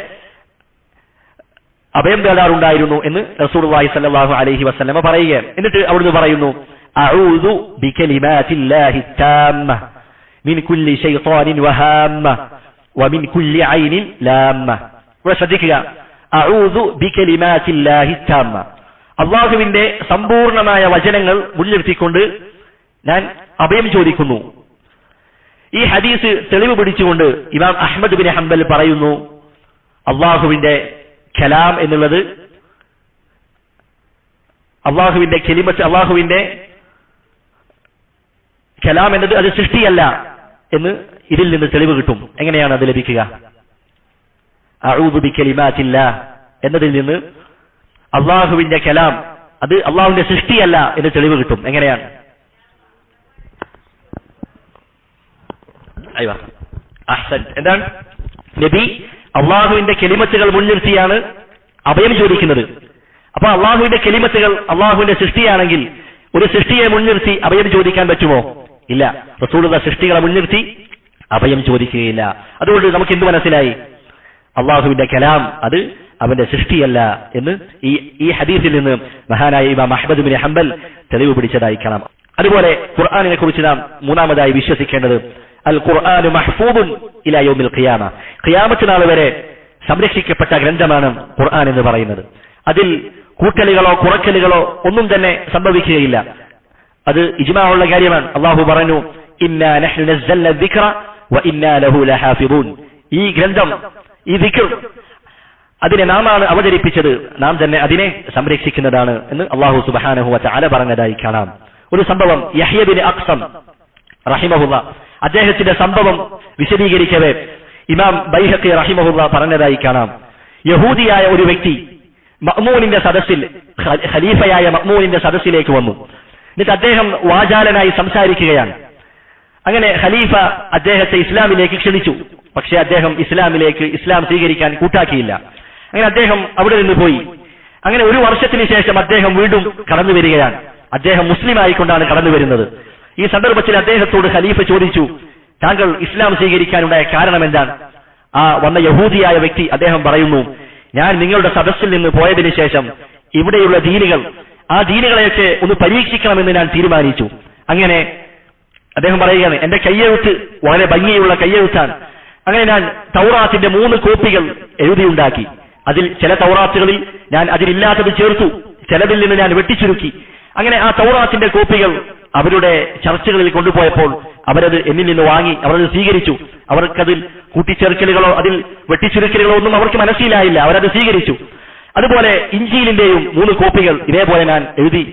അഭയം തേടാറുണ്ടായിരുന്നു എന്ന് റസൂലുള്ളാഹി സ്വല്ലല്ലാഹു അലൈഹി വസല്ലമ പറയുകയാണ്. എന്നിട്ട് അവിടുന്ന് പറയുന്നു, അഊദു ബികലിമാതില്ലാഹി താമ്മ മിൻ കുല്ലി ശൈത്വാനിൻ വഹാമ്മ വമിൻ കുല്ലി ഐനിൻ ലാമ്മ. ഇവിടെ ശ്രദ്ധിക്കുക, അഊദു ബികലിമാതില്ലാഹി താമ്മ, അല്ലാഹുവിന്റെ സമ്പൂർണമായ വചനങ്ങൾ മുൻനിർത്തിക്കൊണ്ട് ഞാൻ അഭയം ചോദിക്കുന്നു. ഈ ഹദീസ് തെളിവ് പിടിച്ചുകൊണ്ട് ഇമാം അഹ്മദ് ബിൻ ഹംബൽ പറയുന്നു, അള്ളാഹുവിന്റെ കലാം എന്നുള്ളത്, അള്ളാഹുവിന്റെ കലിമത്ത്, അള്ളാഹുവിന്റെ കലാം എന്നത് അത് സൃഷ്ടിയല്ല എന്ന് ഇതിൽ നിന്ന് തെളിവ് കിട്ടും. എങ്ങനെയാണ് അത് ലഭിക്കുക? അഊദു ബികലിമാതില്ലാഹ് എന്നതിൽ നിന്ന് അള്ളാഹുവിന്റെ കലാം അത് അള്ളാഹുവിന്റെ സൃഷ്ടിയല്ല എന്ന് തെളിവ് കിട്ടും. എങ്ങനെയാണ്? എന്താണ്? നബി അള്ളാഹുവിന്റെ കലിമത്തുകൾ മുൻനിർത്തിയാണ് അഭയം ചോദിക്കുന്നത്. അപ്പൊ അള്ളാഹുവിന്റെ കലിമത്തുകൾ അള്ളാഹുവിന്റെ സൃഷ്ടിയാണെങ്കിൽ ഒരു സൃഷ്ടിയെ മുൻനിർത്തി അഭയം ചോദിക്കാൻ പറ്റുമോ? ഇല്ല. റസൂലുള്ളാഹി സൃഷ്ടികളെ മുൻനിർത്തി അഭയം ചോദിക്കുകയില്ല. അതുകൊണ്ട് നമുക്ക് എന്ത് മനസ്സിലായി? അള്ളാഹുവിന്റെ കലാം അത് അവന്റെ സൃഷ്ടിയല്ല എന്ന് ഈ ഹദീസിൽ നിന്ന് മഹാനായ ഇമാം അഹ്മദ് ബിൻ ഹംബൽ തെളിവ് പിടിച്ചതായി കാണാം. അതുപോലെ ഖുർആനിനെ കുറിച്ച് നാം മൂന്നാമതായി വിശ്വസിക്കേണ്ടത്, അൽ ഖുർആനു മഹ്ഫൂദുൻ ഇലാ യൗമിൽ ഖിയാമ, ഖിയാമത്ത് നാൾ വരെ സംരക്ഷിക്കപ്പെട്ട ഗ്രന്ഥമാണ് ഖുർആൻ എന്ന് പറയുന്നത്. അതിൽ കൂട്ടലുകളോ കുറക്കലുകളോ ഒന്നും തന്നെ സംഭവിക്കുകയില്ല. അത് ഇജ്മാഉള്ള കാര്യമാണ്. അല്ലാഹു പറഞ്ഞു, ഇന്നാ നഹ്നു നസ്സൽന ദിക്റ വ ഇന്നാ ലഹു ലഹാഫിദൂൻ. ഈ ഗ്രന്ഥം, ഈ ദിക്ർ, അതിനെ നാമാണ് അവതരിപ്പിച്ചത്, നാം തന്നെ അതിനെ സംരക്ഷിക്കുന്നതാണ് എന്ന് അല്ലാഹു സുബ്ഹാനഹു വ തആല പറഞ്ഞതായി കാണാം. ഒരു സംഭവം, യഹ്യ ബിൻ അഖ്സം റഹിമഹുല്ലാ അദ്ദേഹത്തിന്റെ സംഭവം വിശദീകരിക്കവേ ഇമാം ബൈഹഖി റഹിമഹുല്ലാ പറഞ്ഞതായി കാണാം. യഹൂദിയായ ഒരു വ്യക്തി മഅ്മൂനിന്റെ സദസ്സിൽ, ഖലീഫയായ മഅ്മൂനിന്റെ സദസ്സിലേക്ക് വന്നു. എന്നിട്ട് അദ്ദേഹം വാചാലനായി സംസാരിക്കുകയാണ്. അങ്ങനെ ഖലീഫ അദ്ദേഹത്തെ ഇസ്ലാമിലേക്ക് ക്ഷണിച്ചു. പക്ഷേ അദ്ദേഹം ഇസ്ലാം സ്വീകരിക്കാൻ കൂട്ടാക്കിയില്ല. അങ്ങനെ അദ്ദേഹം അവിടെ നിന്ന് പോയി. അങ്ങനെ ഒരു വർഷത്തിന് ശേഷം അദ്ദേഹം വീണ്ടും കടന്നു വരികയാണ്. അദ്ദേഹം മുസ്ലിം ആയിക്കൊണ്ടാണ് കടന്നു വരുന്നത്. ഈ സന്ദർഭത്തിൽ അദ്ദേഹത്തോട് ഖലീഫ ചോദിച്ചു, താങ്കൾ ഇസ്ലാം സ്വീകരിക്കാനുണ്ടായ കാരണം എന്താണ്? ആ വന്ന യഹൂദിയായ വ്യക്തി അദ്ദേഹം പറയുന്നു, ഞാൻ നിങ്ങളുടെ സദസ്സിൽ നിന്ന് പോയതിനു ശേഷം ഇവിടെയുള്ള ദീനുകൾ, ആ ദീനുകളെയൊക്കെ ഒന്ന് പരീക്ഷിക്കണമെന്ന് ഞാൻ തീരുമാനിച്ചു. അങ്ങനെ അദ്ദേഹം പറയുകയാണ്, എന്റെ കയ്യെഴുത്ത് വളരെ ഭംഗിയുള്ള കയ്യെഴുത്താണ്. അങ്ങനെ ഞാൻ തൗറാത്തിന്റെ 3 കോപ്പികൾ എഴുതിയുണ്ടാക്കി. അതിൽ ചില തൗറാത്തുകളിൽ ഞാൻ അതിലില്ലാത്തത് ചേർത്തു, ചിലതിൽ നിന്ന് ഞാൻ വെട്ടിച്ചുരുക്കി. അങ്ങനെ ആ തൗറാത്തിന്റെ കോപ്പികൾ അവരുടെ ചർച്ചകളിൽ കൊണ്ടുപോയപ്പോൾ അവരത് എന്നിൽ നിന്ന് വാങ്ങി, അവരത് സ്വീകരിച്ചു. അവർക്കതിൽ കൂട്ടിച്ചേർക്കലുകളോ അതിൽ വെട്ടിച്ചുരുക്കലുകളോ ഒന്നും അവർക്ക് മനസ്സിലായില്ല, അവരത് സ്വീകരിച്ചു. അതുപോലെ ഇഞ്ചീലിന്റെയും 3 കോപ്പികൾ ഇതേപോലെ ഞാൻ എഴുതി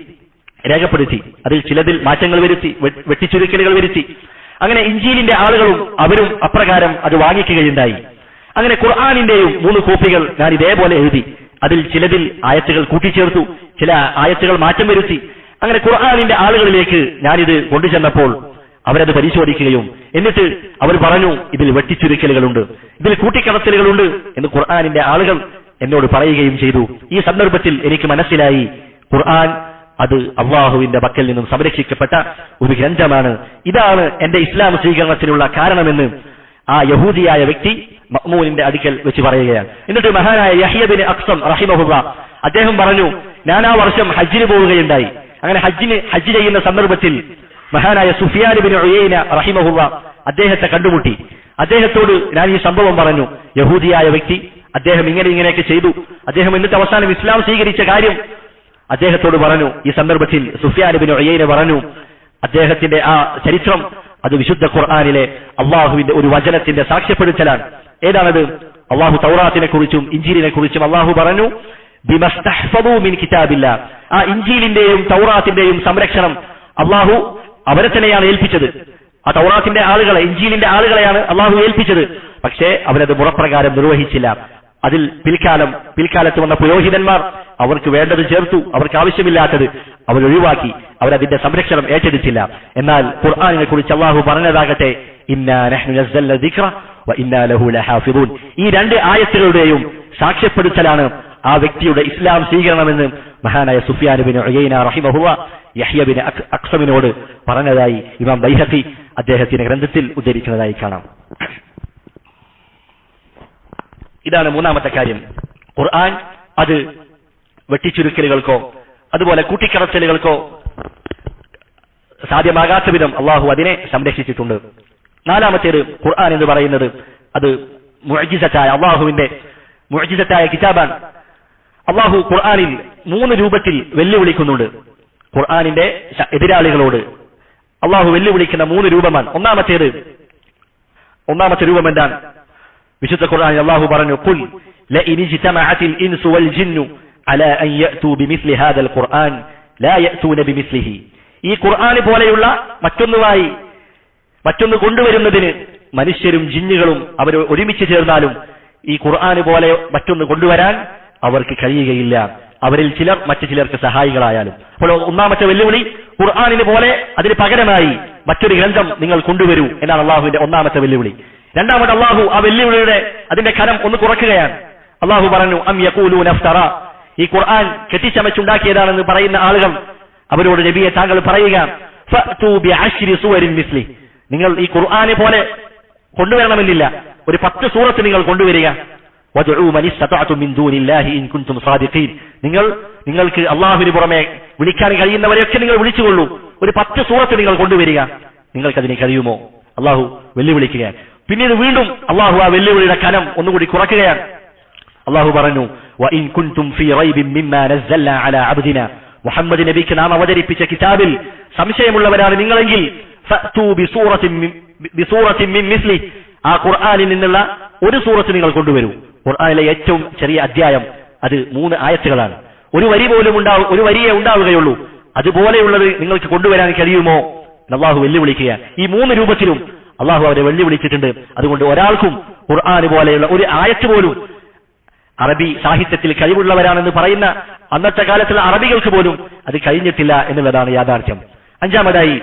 രേഖപ്പെടുത്തി. അതിൽ ചിലതിൽ മാറ്റങ്ങൾ വരുത്തി, വെട്ടിച്ചുരുക്കലുകൾ വരുത്തി. അങ്ങനെ ഇഞ്ചീലിന്റെ ആളുകളും അവരും അപ്രകാരം അത് വാങ്ങിക്കുകയുണ്ടായി. അങ്ങനെ ഖുർആനിന്റെയും 3 കോപ്പികൾ ഞാൻ ഇതേപോലെ എഴുതി. അതിൽ ചിലതിൽ ആയത്തുകൾ കൂട്ടിച്ചേർത്തു, ചില ആയത്തുകൾ മാറ്റം വരുത്തി. അങ്ങനെ ഖുർആനിന്റെ ആളുകളിലേക്ക് ഞാനിത് കൊണ്ടുചെന്നപ്പോൾ അവരത് പരിശോധിക്കുകയും എന്നിട്ട് അവർ പറഞ്ഞു, ഇതിൽ വെട്ടിച്ചുരുക്കലുകളുണ്ട്, ഇതിൽ കൂട്ടിക്കടത്തലുകളുണ്ട് എന്ന് ഖുർആനിന്റെ ആളുകൾ എന്നോട് പറയുകയും ചെയ്തു. ഈ സന്ദർഭത്തിൽ എനിക്ക് മനസ്സിലായി, ഖുർആൻ അത് അള്ളാഹുവിന്റെ പക്കൽ നിന്നും സംരക്ഷിക്കപ്പെട്ട ഒരു ഗ്രന്ഥമാണ്. ഇതാണ് എന്റെ ഇസ്ലാം സ്വീകരണത്തിനുള്ള കാരണമെന്ന് ആ യഹൂദിയായ വ്യക്തി മഅ്മൂനിന്റെ അടുക്കൽ വെച്ച് പറയുകയാണ്. എന്നിട്ട് മഹാനായ യഹ്യ ബിൻ അഖ്സം റഹിമഹുല്ലാ അദ്ദേഹം പറഞ്ഞു, ഞാൻ ആ വർഷം ഹജ്ജിന് പോവുകയുണ്ടായി. അങ്ങനെ ഹജ്ജ് ചെയ്യുന്ന സന്ദർഭത്തിൽ മഹാനായ സുഫിയാൻ ബിൻ ഉയൈന റഹിമഹുല്ലാ അദ്ദേഹത്തെ കണ്ടുമുട്ടി. അദ്ദേഹത്തോട് ഞാൻ ഈ സംഭവം പറഞ്ഞു. യഹൂദിയായ വ്യക്തി അദ്ദേഹം ഇങ്ങനെയൊക്കെ ചെയ്തു. അദ്ദേഹം എന്നിട്ട് അവസാനം ഇസ്ലാം സ്വീകരിച്ച കാര്യം അദ്ദേഹത്തോട് പറഞ്ഞു. ഈ സന്ദർഭത്തിൽ സുഫ്യാൻ ഇബ്നു ഉയൈന പറഞ്ഞു, അദ്ദേഹത്തിന്റെ ആ ചരിത്രം അത് വിശുദ്ധ ഖുർആനിലെ അള്ളാഹുവിന്റെ ഒരു വചനത്തിന്റെ സാക്ഷ്യപ്പെടുത്തലാണ്. ഏതാണത്? അള്ളാഹു തൗറാത്തിനെ കുറിച്ചും ഇഞ്ചീലിനെ കുറിച്ചും അള്ളാഹു പറഞ്ഞു, ബിമസ്തഹ്ഫദൂ മിൻ കിതാബില്ലാഹ്. ആ ഇഞ്ചീലിന്റെയും തൗറാത്തിന്റെയും സംരക്ഷണം അള്ളാഹു അവരെ തന്നെയാണ് ഏൽപ്പിച്ചത്. ആ തൗറാത്തിന്റെ ആളുകളെ, ഇഞ്ചീലിന്റെ ആളുകളെയാണ് അള്ളാഹു ഏൽപ്പിച്ചത്. പക്ഷേ അവരത് മുറപ്രകാരം നിർവഹിച്ചില്ല. അതിൽ പിൽക്കാലത്ത് വന്ന പുരോഹിതന്മാർ അവർക്ക് വേണ്ടത് ചേർത്തു, അവർക്ക് ആവശ്യമില്ലാത്തത് അവരൊഴിവാക്കി, അവരതിന്റെ സംരക്ഷണം ഏറ്റെടുത്തില്ല. എന്നാൽ ഖുർആനിനെ കുറിച്ച് അള്ളാഹു പറഞ്ഞതാകട്ടെ, ഇന്നാ നഹ്നു നസ്സൽന ദിക്റ വ ഇന്നാ ലഹു ലഹാഫിദൂൻ. ഈ രണ്ട് ആയത്തുകളുടെയും സാക്ഷ്യപ്പെടുത്തലാണ് ആ വ്യക്തിയുടെ ഇസ്ലാം സ്വീകരണമെന്ന് മഹാനായ സുഫ്യാൻ ഇബ്നു ഉയൈന റഹിമഹുല്ലാഹ് യഹ്യ ഇബ്നു അഖ്സമിനോട് പറഞ്ഞതായി ഇമാം ബൈഹഖി അദ്ദേഹത്തിന്റെ ഗ്രന്ഥത്തിൽ ഉദ്ധരിക്കുന്നതായി കാണാം. ഇതാണ് മൂന്നാമത്തെ കാര്യം. ഖുർആൻ അത് വെട്ടിച്ചുരുക്കലുകൾക്കോ അതുപോലെ കൂട്ടിക്കടത്തലുകൾക്കോ സാധ്യമാകാത്ത വിധം അള്ളാഹു അതിനെ സംരക്ഷിച്ചിട്ടുണ്ട്. നാലാമത്തേത്, ഖുർആൻ എന്ന് പറയുന്നത് അത് മുഅ്ജിസത്തായ അള്ളാഹുവിന്റെ മുഅ്ജിസത്തായ കിതാബാണ്. അള്ളാഹു ഖുർആനിൽ 3 രൂപത്തിൽ വെല്ലുവിളിക്കുന്നുണ്ട്. ഖുർആനിന്റെ എതിരാളികളോട് അള്ളാഹു വെല്ലുവിളിക്കുന്ന 3 രൂപമാണ്. ഒന്നാമത്തെ രൂപം എന്താണ്? വിശുദ്ധ ഖുർആനിൽ അള്ളാഹു പറഞ്ഞു, ഖുൽ ലഇൻ ഇജ്തമഅത്തിൽ ഇൻസു വൽ ജിന്നു അലാ അൻ യഅതു ബിമിസ്ലി ഹാദൽ ഖുർആൻ ലാ യഅതൂന ബിമിസ്ലിഹി. ഈ ഖുർആൻ പോലെയുള്ള മറ്റൊന്ന് കൊണ്ടുവരുന്നതിന് മനുഷ്യരും ജിന്നുകളും അവർ ഒരുമിച്ച് ചേർന്നാലും ഈ ഖുർആൻ പോലെ മറ്റൊന്ന് കൊണ്ടുവരാൻ അവർക്ക് കഴിയുകയില്ല, അവരിൽ ചിലർ മറ്റു ചിലർക്ക് സഹായികളായാലും. അപ്പോൾ ഒന്നാമത്തെ വെല്ലുവിളി, ഖുർആനിന് പോലെ അതിന് പകരമായി മറ്റൊരു ഗ്രന്ഥം നിങ്ങൾ കൊണ്ടുവരൂ എന്നാണ് അള്ളാഹുവിന്റെ ഒന്നാമത്തെ വെല്ലുവിളി. രണ്ടാമത് അള്ളാഹു ആ വെല്ലുവിളിയുടെ അതിന്റെ കനം ഒന്ന് കുറയ്ക്കുകയാണ്. അള്ളാഹു പറഞ്ഞു, അം യഖൂലൂന ഇഫ്തറ. ഈ ഖുർആൻ കെട്ടിച്ചമച്ചുണ്ടാക്കിയതാണെന്ന് പറയുന്ന ആളുകൾ അവരോട് നബിയെ താങ്കൾ പറയുക, ഫഅ്തു ബിഅശ്രി സുവരിൻ മിസ്ലി. നിങ്ങൾ ഈ ഖുർആനെ പോലെ കൊണ്ടുവരണമെന്നില്ല, ഒരു 10 സൂറത്ത് നിങ്ങൾ കൊണ്ടുവരിക. വദ്ഉ മൻ ഇസ്തതഅതും മിൻ ദൂനില്ലാഹി ഇൻ കുൻതും സാദിഖീൻ. നിങ്ങൾക്ക് അള്ളാഹുവിന് പുറമെ വിളിക്കാൻ കഴിയുന്നവരെയൊക്കെ നിങ്ങൾ വിളിച്ചുകൊള്ളൂ, ഒരു 10 സൂറത്ത് നിങ്ങൾ കൊണ്ടുവരിക. നിങ്ങൾക്കതിന് കഴിയുമോ? അള്ളാഹു വെല്ലുവിളിക്കുകയാണ്. പിന്നീട് വീണ്ടും അള്ളാഹു ആ വെല്ലുവിളിയുടെ കനം ഒന്നുകൂടി കുറയ്ക്കുകയാണ്. അള്ളാഹു പറഞ്ഞു, വഇൻ കുൻതും ഫീ റൈബിൻ മിമ്മാ നസ്സൽനാ അലാ അബ്ദിനാ. മുഹമ്മദ് നബിക്ക് നാം അവതരിപ്പിച്ച കിതാബിൽ സംശയമുള്ളവരാണ് നിങ്ങളെങ്കിൽ ഫഅ്തു ബിസൂറത്തിൻ മിൻ മിസ്ലി. ആ ഖുർആനിൽ നിന്നുള്ള ഒരു സൂറത്ത് നിങ്ങൾ കൊണ്ടുവരൂ. ഖുർആനിലെ ഏറ്റവും ചെറിയ അധ്യായം അത് 3 ആയത്തുകളാണ്. ഒരു വരിയെ ഉണ്ടാവുകയുള്ളൂ. അതുപോലെയുള്ളത് നിങ്ങൾക്ക് കൊണ്ടുവരാൻ കഴിയുമോ? അള്ളാഹു വെല്ലുവിളിക്കുക. ഈ 3 രൂപത്തിലും അള്ളാഹു അവരെ വെല്ലുവിളിച്ചിട്ടുണ്ട്. അതുകൊണ്ട് ഒരാൾക്കും ഖുർആന് പോലെയുള്ള ഒരു ആയത്ത് പോലും, അറബി സാഹിത്യത്തിൽ കഴിവുള്ളവരാണെന്ന് പറയുന്ന അന്നത്തെ കാലത്തുള്ള അറബികൾക്ക് പോലും അത് കഴിഞ്ഞിട്ടില്ല എന്നുള്ളതാണ് യാഥാർത്ഥ്യം. അഞ്ചാമതായി,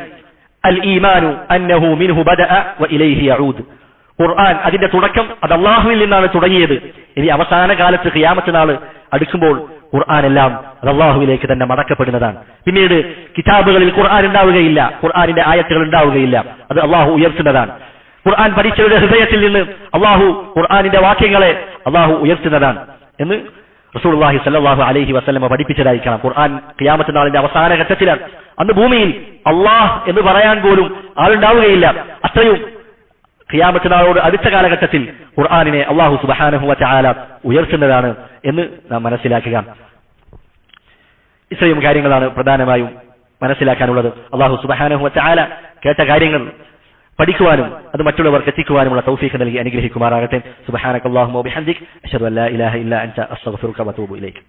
അൽ ഈമാനു അന്നഹു മിൻഹു ബദഅ വ ഇലൈഹി യഊദ്. ഖുർആൻ അതിന്റെ തുടക്കം അത് അള്ളാഹുവിൽ നിന്നാണ് തുടങ്ങിയത്. ഇനി അവസാന കാലത്ത് ഖിയാമത്ത് നാൾ അടുക്കുമ്പോൾ ഖുർആൻ എല്ലാം അത് അള്ളാഹുവിലേക്ക് തന്നെ മടക്കപ്പെടുന്നതാണ്. പിന്നീട് കിതാബുകളിൽ ഖുർആൻ ഉണ്ടാവുകയില്ല, ഖുർആനിന്റെ ആയത്തുകൾ ഉണ്ടാവുകയില്ല, അത് അള്ളാഹു ഉയർത്തുന്നതാണ്. ഖുർആൻ പഠിച്ചവരുടെ ഹൃദയത്തിൽ നിന്ന് അള്ളാഹു ഖുർആനിന്റെ വാക്യങ്ങളെ അള്ളാഹു ഉയർത്തുന്നതാണ് എന്ന് റസൂലുള്ളാഹി സ്വല്ലല്ലാഹു അലൈഹി വസല്ലം പഠിപ്പിച്ചതായി കാണാം. ഖുർആൻ ഖിയാമത്ത് നാളിന്റെ അവസാന ഘട്ടത്തിലാണ്. അന്ന് ഭൂമിയിൽ അള്ളാഹ് എന്ന് പറയാൻ പോലും ആളുണ്ടാവുകയില്ല. അത്രയും ഖിയാമത്ത് നാളോട് അടുത്ത കാലഘട്ടത്തിൽ ഖുർആനിനെ അള്ളാഹു സുബ്ഹാനഹു വ തആല ഉയർത്തുന്നതാണ് എന്ന് നാം മനസ്സിലാക്കുക. ഇത്രയും കാര്യങ്ങളാണ് പ്രധാനമായും മനസ്സിലാക്കാനുള്ളത്. അള്ളാഹു സുബ്ഹാനഹു വ തആല കേട്ട കാര്യങ്ങൾ പഠിക്കുവാനും അത് മറ്റുള്ളവർക്ക് എത്തിക്കുവാനുമുള്ള തൗഫീഖ് നൽകി അനുഗ്രഹിക്കുമാറാകട്ടെ. സുബ്ഹാനകല്ലാഹുമ്മ വബിഹംദിക അശ്ഹദു അൻ ലാ ഇലാഹ ഇല്ലാ അൻത അസ്തഗ്ഫിറുക വഅതൂബു ഇലൈക്.